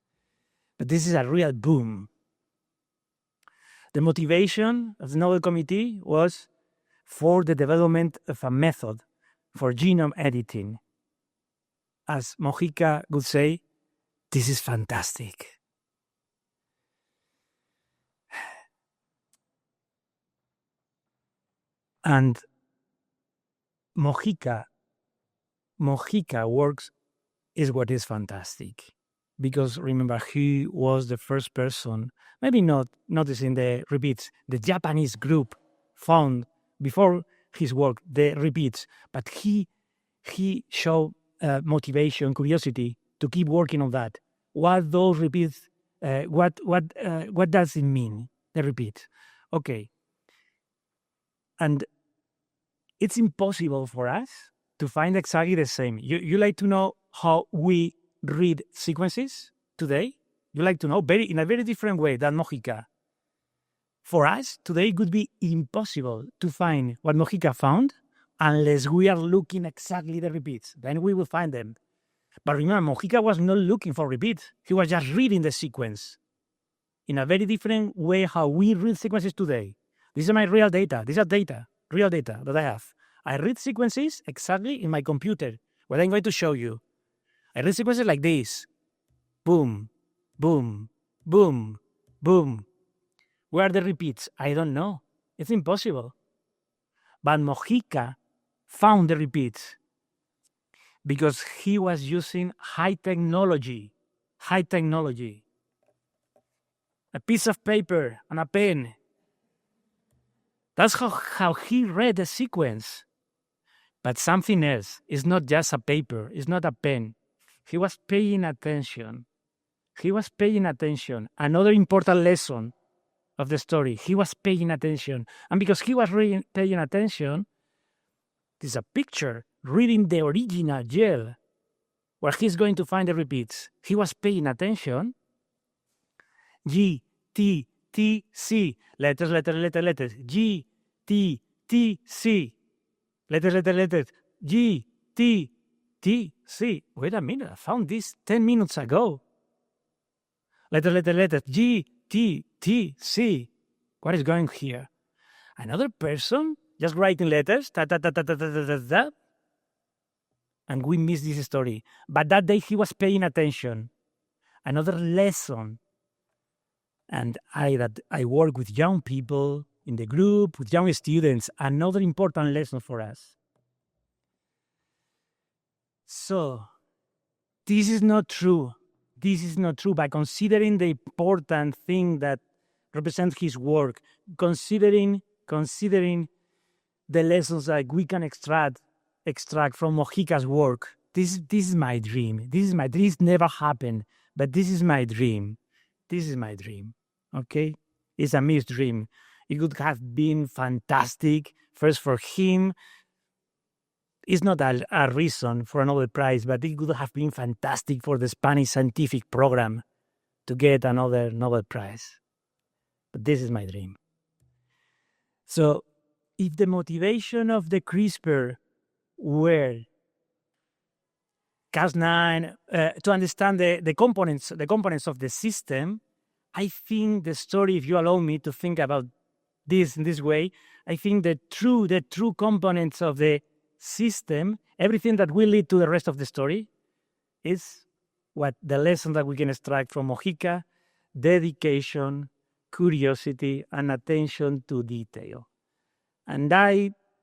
But this is a real boom. The motivation of the Nobel Committee was for the development of a method for genome editing. As Mojica would say, this is fantastic. And Mojica works is what is fantastic. Because remember, he was the first person, maybe not noticing the repeats, the Japanese group found before his work the repeats, but he showed motivation, curiosity to keep working on that. What those repeats, what does it mean, the repeat? Okay. And it's impossible for us to find exactly the same. You like to know how we read sequences today? You like to know in a very different way than Mojica. For us, today it would be impossible to find what Mojica found unless we are looking exactly the repeats. Then we will find them. But remember, Mojica was not looking for repeats. He was just reading the sequence in a very different way how we read sequences today. This is my real data. These are real data that I have. I read sequences exactly in my computer, what I'm going to show you. I read sequences like this. Boom, boom, boom, boom. Where are the repeats? I don't know. It's impossible. But Mojica found the repeats because he was using high technology. A piece of paper and a pen. That's how he read the sequence. But something else. It's not just a paper. It's not a pen. He was paying attention. Another important lesson of the story. He was paying attention. And because he was paying attention, there's a picture reading the original gel where he's going to find the repeats. He was paying attention. G, T, T, C. Letters. G, T, T, C. Letters. G, T, T, C. Wait a minute, I found this 10 minutes ago. Letters. G, T, T, C. What is going here? Another person just writing letters. And we miss this story. But that day he was paying attention. Another lesson. And I work with young people in the group, with young students. Another important lesson for us. So, this is not true. By considering the important thing that represents his work, considering the lessons that we can extract from Mojica's work, this is my dream. This never happened, but this is my dream. Okay? It's a mixed dream. It would have been fantastic, first for him. It's not a reason for a Nobel Prize, but it would have been fantastic for the Spanish scientific program to get another Nobel Prize. But this is my dream. So, if the motivation of the CRISPR were Cas9 to understand the components of the system, I think the story, if you allow me to think about this in this way, I think the true components of the system, everything that will lead to the rest of the story, is what the lesson that we can extract from Mojica: dedication, curiosity, and attention to detail. And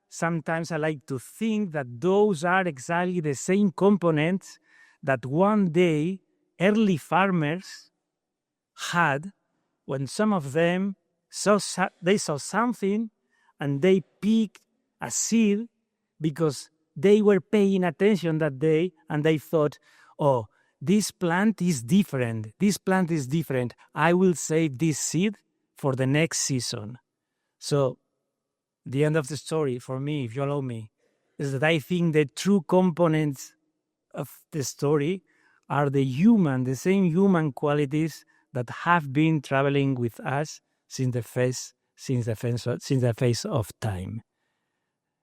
sometimes I like to think that those are exactly the same components that one day early farmers had when some of them saw something and they picked a seed because they were paying attention that day and they thought, oh, this plant is different. This plant is different. I will save this seed for the next season. So the end of the story for me, if you allow me, is that I think the true components of the story are the same human qualities that have been traveling with us since the face of time.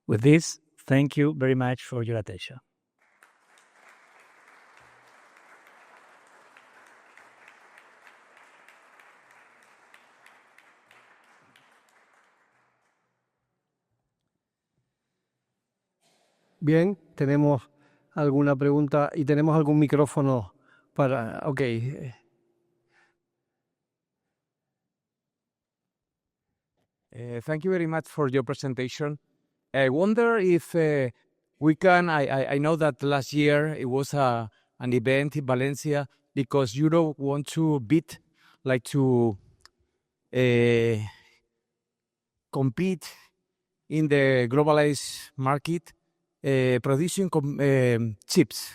With this, thank you very much for your attention. Bien, tenemos alguna pregunta y tenemos algún micrófono para... Ok. Thank you very much for your presentation. I wonder if we can, I know that last year it was an event in Valencia because Europe want to beat, like to compete in the globalized market, producing chips.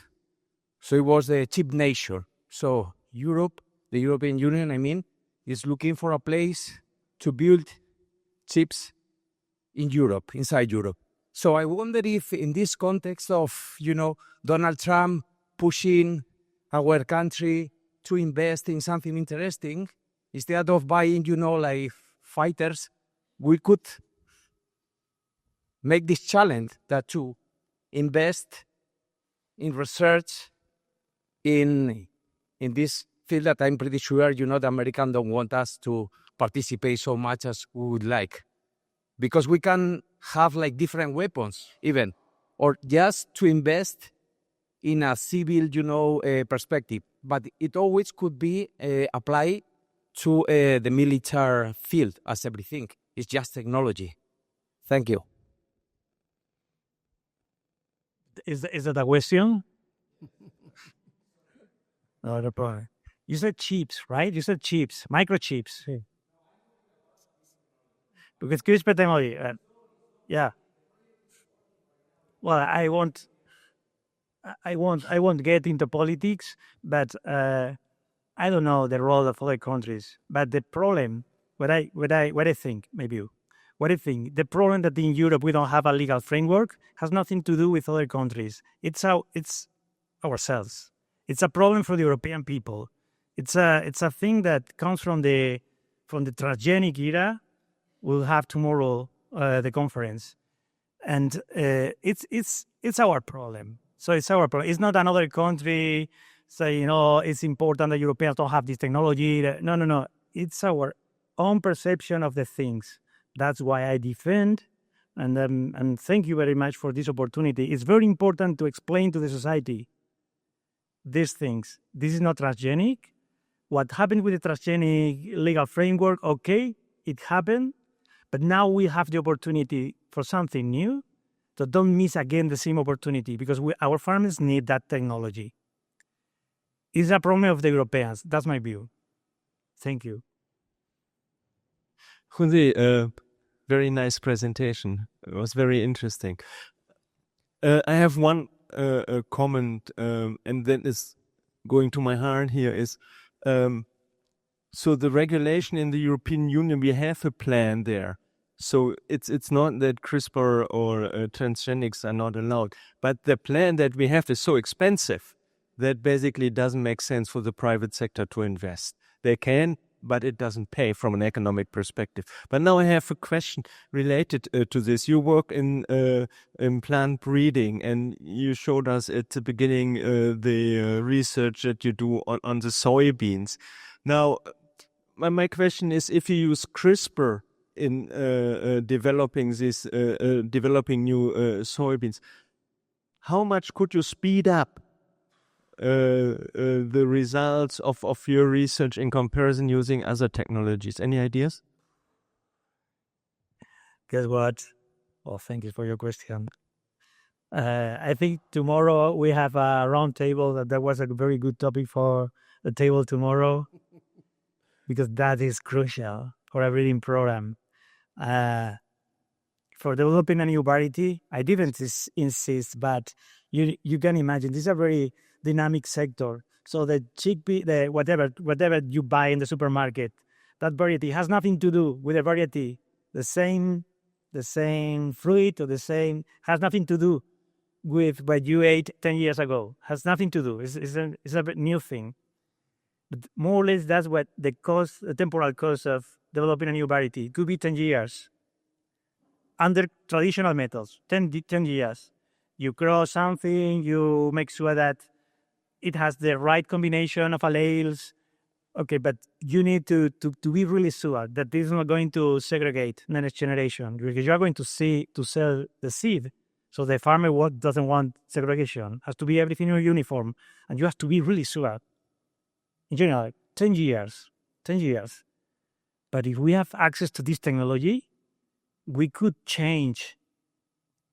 So it was the chip nation. So Europe, the European Union, I mean, is looking for a place to build chips in Europe, inside Europe. So I wonder if in this context of, Donald Trump pushing our country to invest in something interesting, instead of buying, like fighters, we could make this challenge that to invest in research in this field that I'm pretty sure, the Americans don't want us to participate so much as we would like. Because we can have like different weapons even, or just to invest in a civil, perspective. But it always could be applied to the military field as everything. It's just technology. Thank you. Is that a question? No problem. You said chips, right? You said chips, microchips. Sí. Because Crispr technology, yeah. Well, I won't get into politics, but I don't know the role of other countries. But the problem, what I think, the problem that in Europe we don't have a legal framework has nothing to do with other countries. It's ourselves. It's a problem for the European people. It's a thing that comes from the transgenic era. We'll have tomorrow the conference, and it's our problem. So it's our problem. It's not another country saying, it's important that Europeans don't have this technology. No. It's our own perception of the things. That's why I defend, and thank you very much for this opportunity. It's very important to explain to the society these things. This is not transgenic. What happened with the transgenic legal framework, okay, it happened. But now we have the opportunity for something new. So don't miss again the same opportunity because our farmers need that technology. It's a problem of the Europeans. That's my view. Thank you. Jose, very nice presentation. It was very interesting. I have one comment, and that is going to my heart here is, so the regulation in the European Union, we have a plan there. So it's not that CRISPR or transgenics are not allowed, but the plan that we have is so expensive that basically doesn't make sense for the private sector to invest. They can, but it doesn't pay from an economic perspective. But now I have a question related to this. You work in plant breeding, and you showed us at the beginning the research that you do on the soybeans. Now, my question is, if you use CRISPR in developing new soybeans. How much could you speed up the results of your research in comparison using other technologies? Any ideas? Guess what? Well, thank you for your question. I think tomorrow we have a round table. That was a very good topic for the table tomorrow, because that is crucial for a breeding program. For developing a new variety, I didn't insist, but you can imagine this is a very dynamic sector. So the chickpea, the whatever you buy in the supermarket, that variety has nothing to do with the variety. The same fruit or has nothing to do with what you ate 10 years ago. Has nothing to do. It's a new thing. But more or less, that's what the temporal cost of developing a new variety. It could be 10 years. Under traditional methods, 10 years. You grow something, you make sure that it has the right combination of alleles. Okay, but you need to be really sure that this is not going to segregate the next generation, because you are going to sell the seed. So the farmer doesn't want segregation. It has to be everything uniform, and you have to be really sure. In general, 10 years. But if we have access to this technology, we could change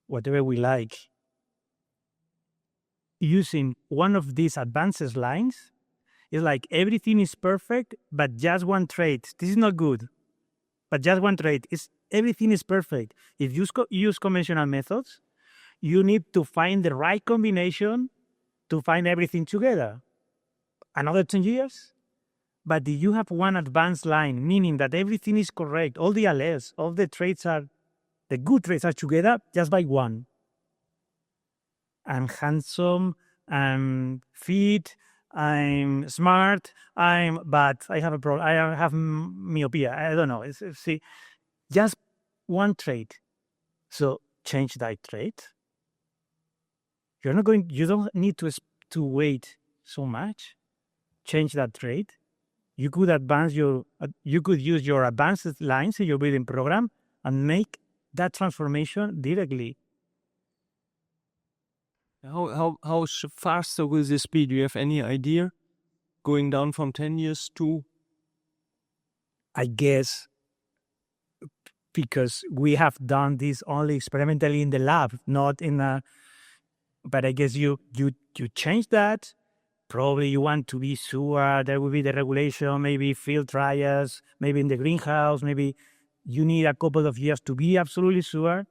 whatever we like using one of these advanced lines. It's like everything is perfect, but just one trait. This is not good, but just one trait. Everything is perfect. If you use conventional methods, you need to find the right combination to find everything together. Another 10 years. But if you have one advanced line, meaning that everything is correct, all the alleles, all the good traits are together just by one. I'm handsome, I'm fit, I'm smart, but I have a problem. I have myopia. I don't know. See, just one trait. So change that trait. You don't need to wait so much. Change that trait. You could use your advanced lines in your breeding program and make that transformation directly. How faster will this be? Do you have any idea? Going down from 10 years to? I guess because we have done this only experimentally in the lab, not in a. But I guess you change that. Probably you want to be sure there will be the regulation, maybe field trials, maybe in the greenhouse, maybe you need a couple of years to be absolutely sure.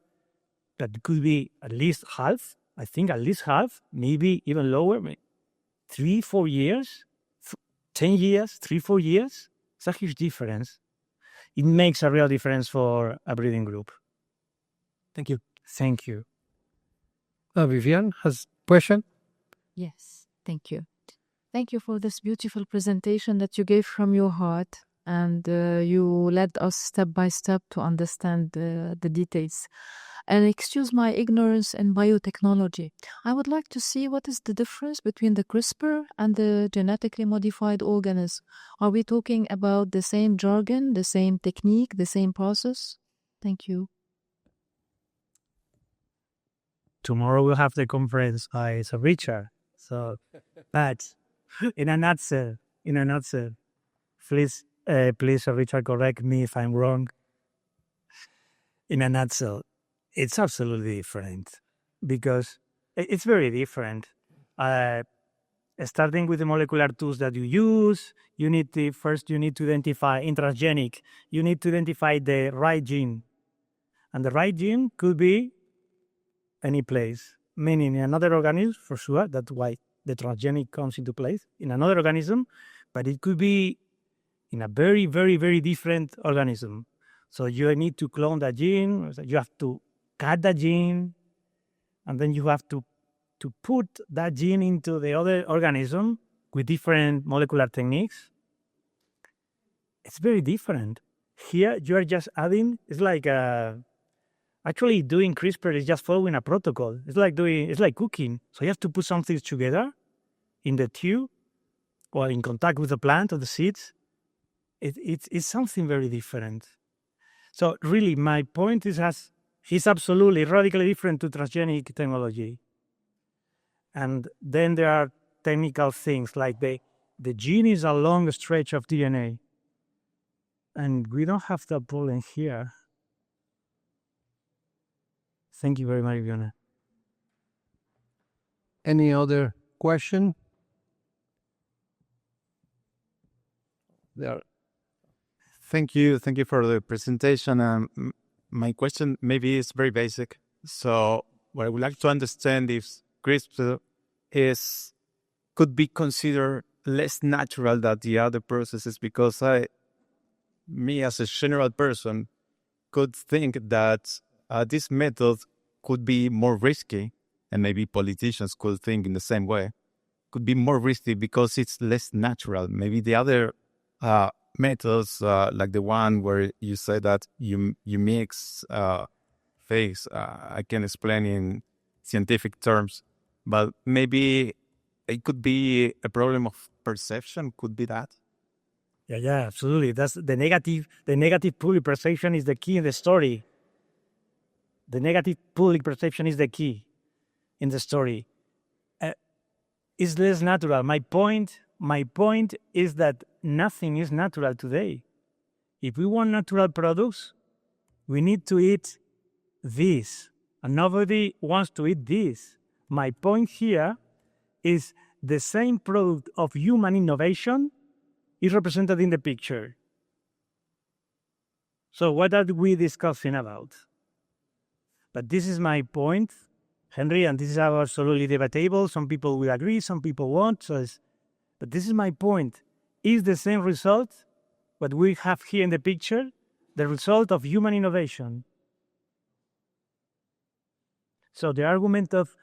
That could be at least half. I think at least half, maybe even lower, 3-4 years, 10 years, 3-4 years. It's a huge difference. It makes a real difference for a breeding group. Thank you. Thank you. Vivian has a question? Yes, thank you. Thank you for this beautiful presentation that you gave from your heart, and you led us step by step to understand the details. And excuse my ignorance in biotechnology. I would like to see what is the difference between the Crispr and the genetically modified organism. Are we talking about the same jargon, the same technique, the same process? Thank you. Tomorrow we'll have the conference by Sir Richard. So, but in a nutshell, please, Sir Richard, correct me if I'm wrong. In a nutshell, it's absolutely different, because it's very different. Starting with the molecular tools that you use, you need to identify in transgenic. You need to identify the right gene, and the right gene could be any place, meaning in another organism for sure. That's why the transgenic comes into place in another organism, but it could be in a very, very, very different organism. So you need to clone that gene. You have to cut that gene, and then you have to put that gene into the other organism with different molecular techniques. It's very different. Here you are just adding. It's like actually doing CRISPR is just following a protocol. It's like cooking. So you have to put some things together in the tube or in contact with the plant or the seeds. It's something very different. So really, my point is absolutely radically different to transgenic technology. And then there are technical things like the gene is a long stretch of DNA. And we don't have that problem here. Thank you very much, Fiona. Any other question? There. Thank you for the presentation. My question maybe is very basic. So, what I would like to understand if CRISPR could be considered less natural than the other processes, because me as a general person could think that this method could be more risky, and maybe politicians could think in the same way, could be more risky because it's less natural. Maybe the other methods, like the one where you say that you mix things, I can explain in scientific terms, but maybe it could be a problem of perception. Could be that. Yeah, absolutely. That's the negative. The negative public perception is the key in the story. The negative public perception is the key in the story. It's less natural. My point is that nothing is natural today. If we want natural products, we need to eat this, and nobody wants to eat this. My point here is the same product of human innovation is represented in the picture. So what are we discussing about? But this is my point, Henry, and this is absolutely debatable. Some people will agree, some people won't. But this is my point. Is the same result, what we have here in the picture, the result of human innovation? So the argument of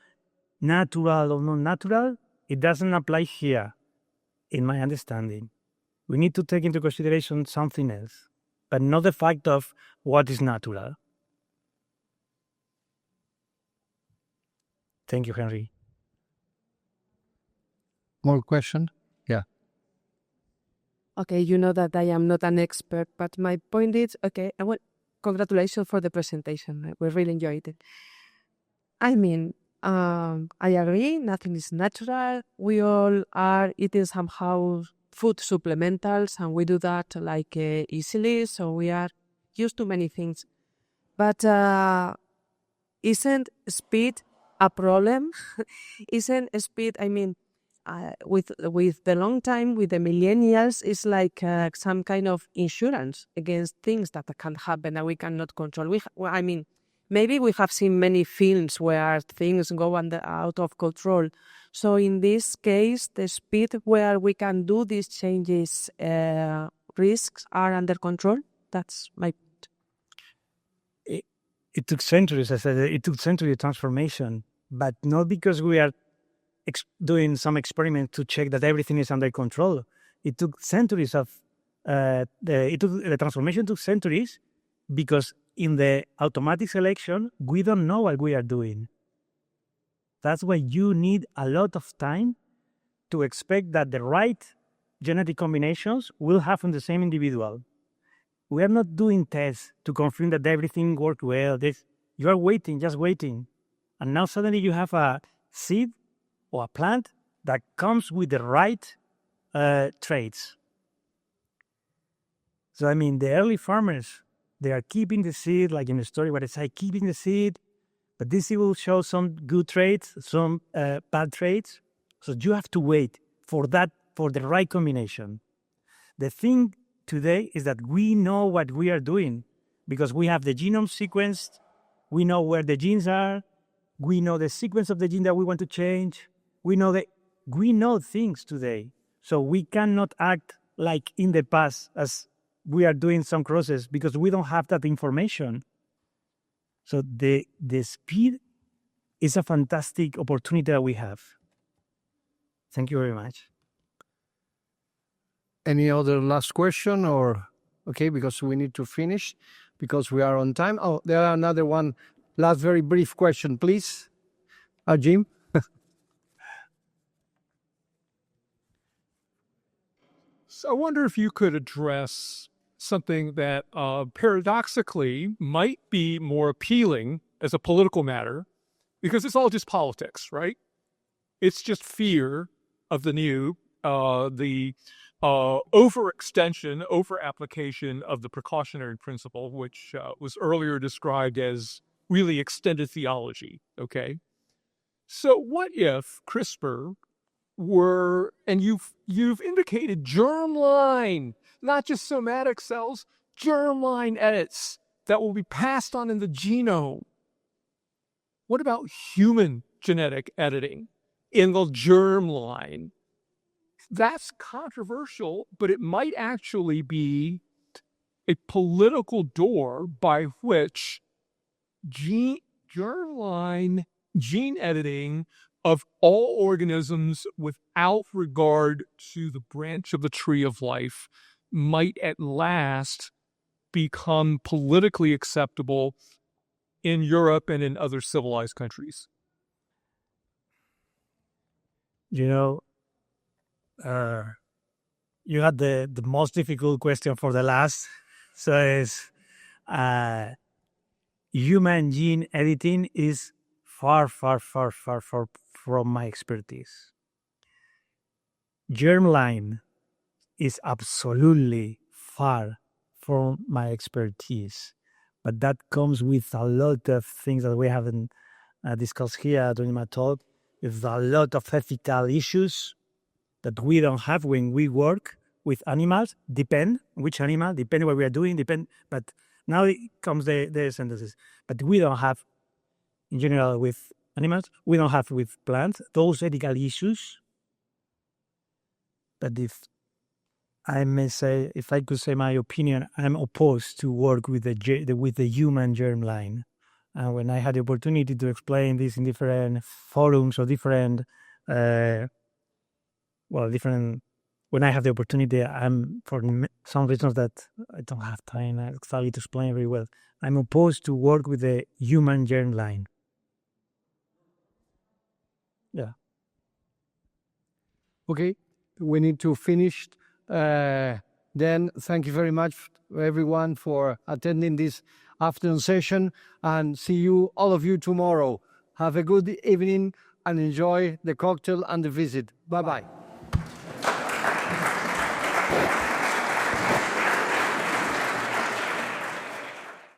natural or non-natural, it doesn't apply here, in my understanding. We need to take into consideration something else, but not the fact of what is natural. Thank you, Henry. More question? Yeah. Okay, you know that I am not an expert, but my point is, okay, congratulations for the presentation. We really enjoyed it. I mean, I agree, nothing is natural. We all are eating somehow food supplementals, and we do that like easily, so we are used to many things. But isn't speed a problem? Isn't speed, I mean, with the long time, with the millennials, it's like some kind of insurance against things that can happen and we cannot control. I mean, maybe we have seen many films where things go out of control. So in this case, the speed where we can do these changes, risks are under control. That's my point. It took centuries, as I said, it took centuries of transformation, but not because we are doing some experiment to check that everything is under control. It took centuries of, the transformation took centuries because in the automatic selection, we don't know what we are doing. That's why you need a lot of time to expect that the right genetic combinations will have in the same individual. We are not doing tests to confirm that everything worked well. You are waiting, just waiting. And now suddenly you have a seed or a plant that comes with the right traits. So, I mean, the early farmers, they are keeping the seed, like in the story where they say, keeping the seed, but this seed will show some good traits, some bad traits. So you have to wait for that, for the right combination. The thing today is that we know what we are doing because we have the genome sequenced, we know where the genes are, we know the sequence of the gene that we want to change, we know things today. So we cannot act like in the past as we are doing some crosses because we don't have that information. So the speed is a fantastic opportunity that we have. Thank you very much. Any other last question or, okay, because we need to finish because we are on time. Oh, there are another one. Last very brief question, please. Jim? So I wonder if you could address something that paradoxically might be more appealing as a political matter, because it's all just politics, right? It's just fear of the new, the overextension, over-application of the precautionary principle, which was earlier described as really extended theology, okay? So what if CRISPR were, and you've indicated germline, not just somatic cells, germline edits that will be passed on in the genome. What about human genetic editing in the germline? That's controversial, but it might actually be a political door by which germline gene editing of all organisms without regard to the branch of the tree of life might at last become politically acceptable in Europe and in other civilized countries. You know, you had the most difficult question for the last. So it's human gene editing is far from my expertise. Germline is absolutely far from my expertise, but that comes with a lot of things that we haven't discussed here during my talk. With a lot of ethical issues that we don't have when we work with animals. Depend which animal, depend what we are doing, depend. But now it comes the sentences. But we don't have, in general, with animals. We don't have with plants those ethical issues. But if I could say my opinion, I'm opposed to work with the human germline. And when I had the opportunity to explain this in different forums or different, when I have the opportunity, for some reasons that I don't have time exactly to explain very well, I'm opposed to work with the human germline. Yeah. Okay, we need to finish. Then thank you very much, everyone, for attending this afternoon session, and see you, all of you, tomorrow. Have a good evening and enjoy the cocktail and the visit. Bye-bye.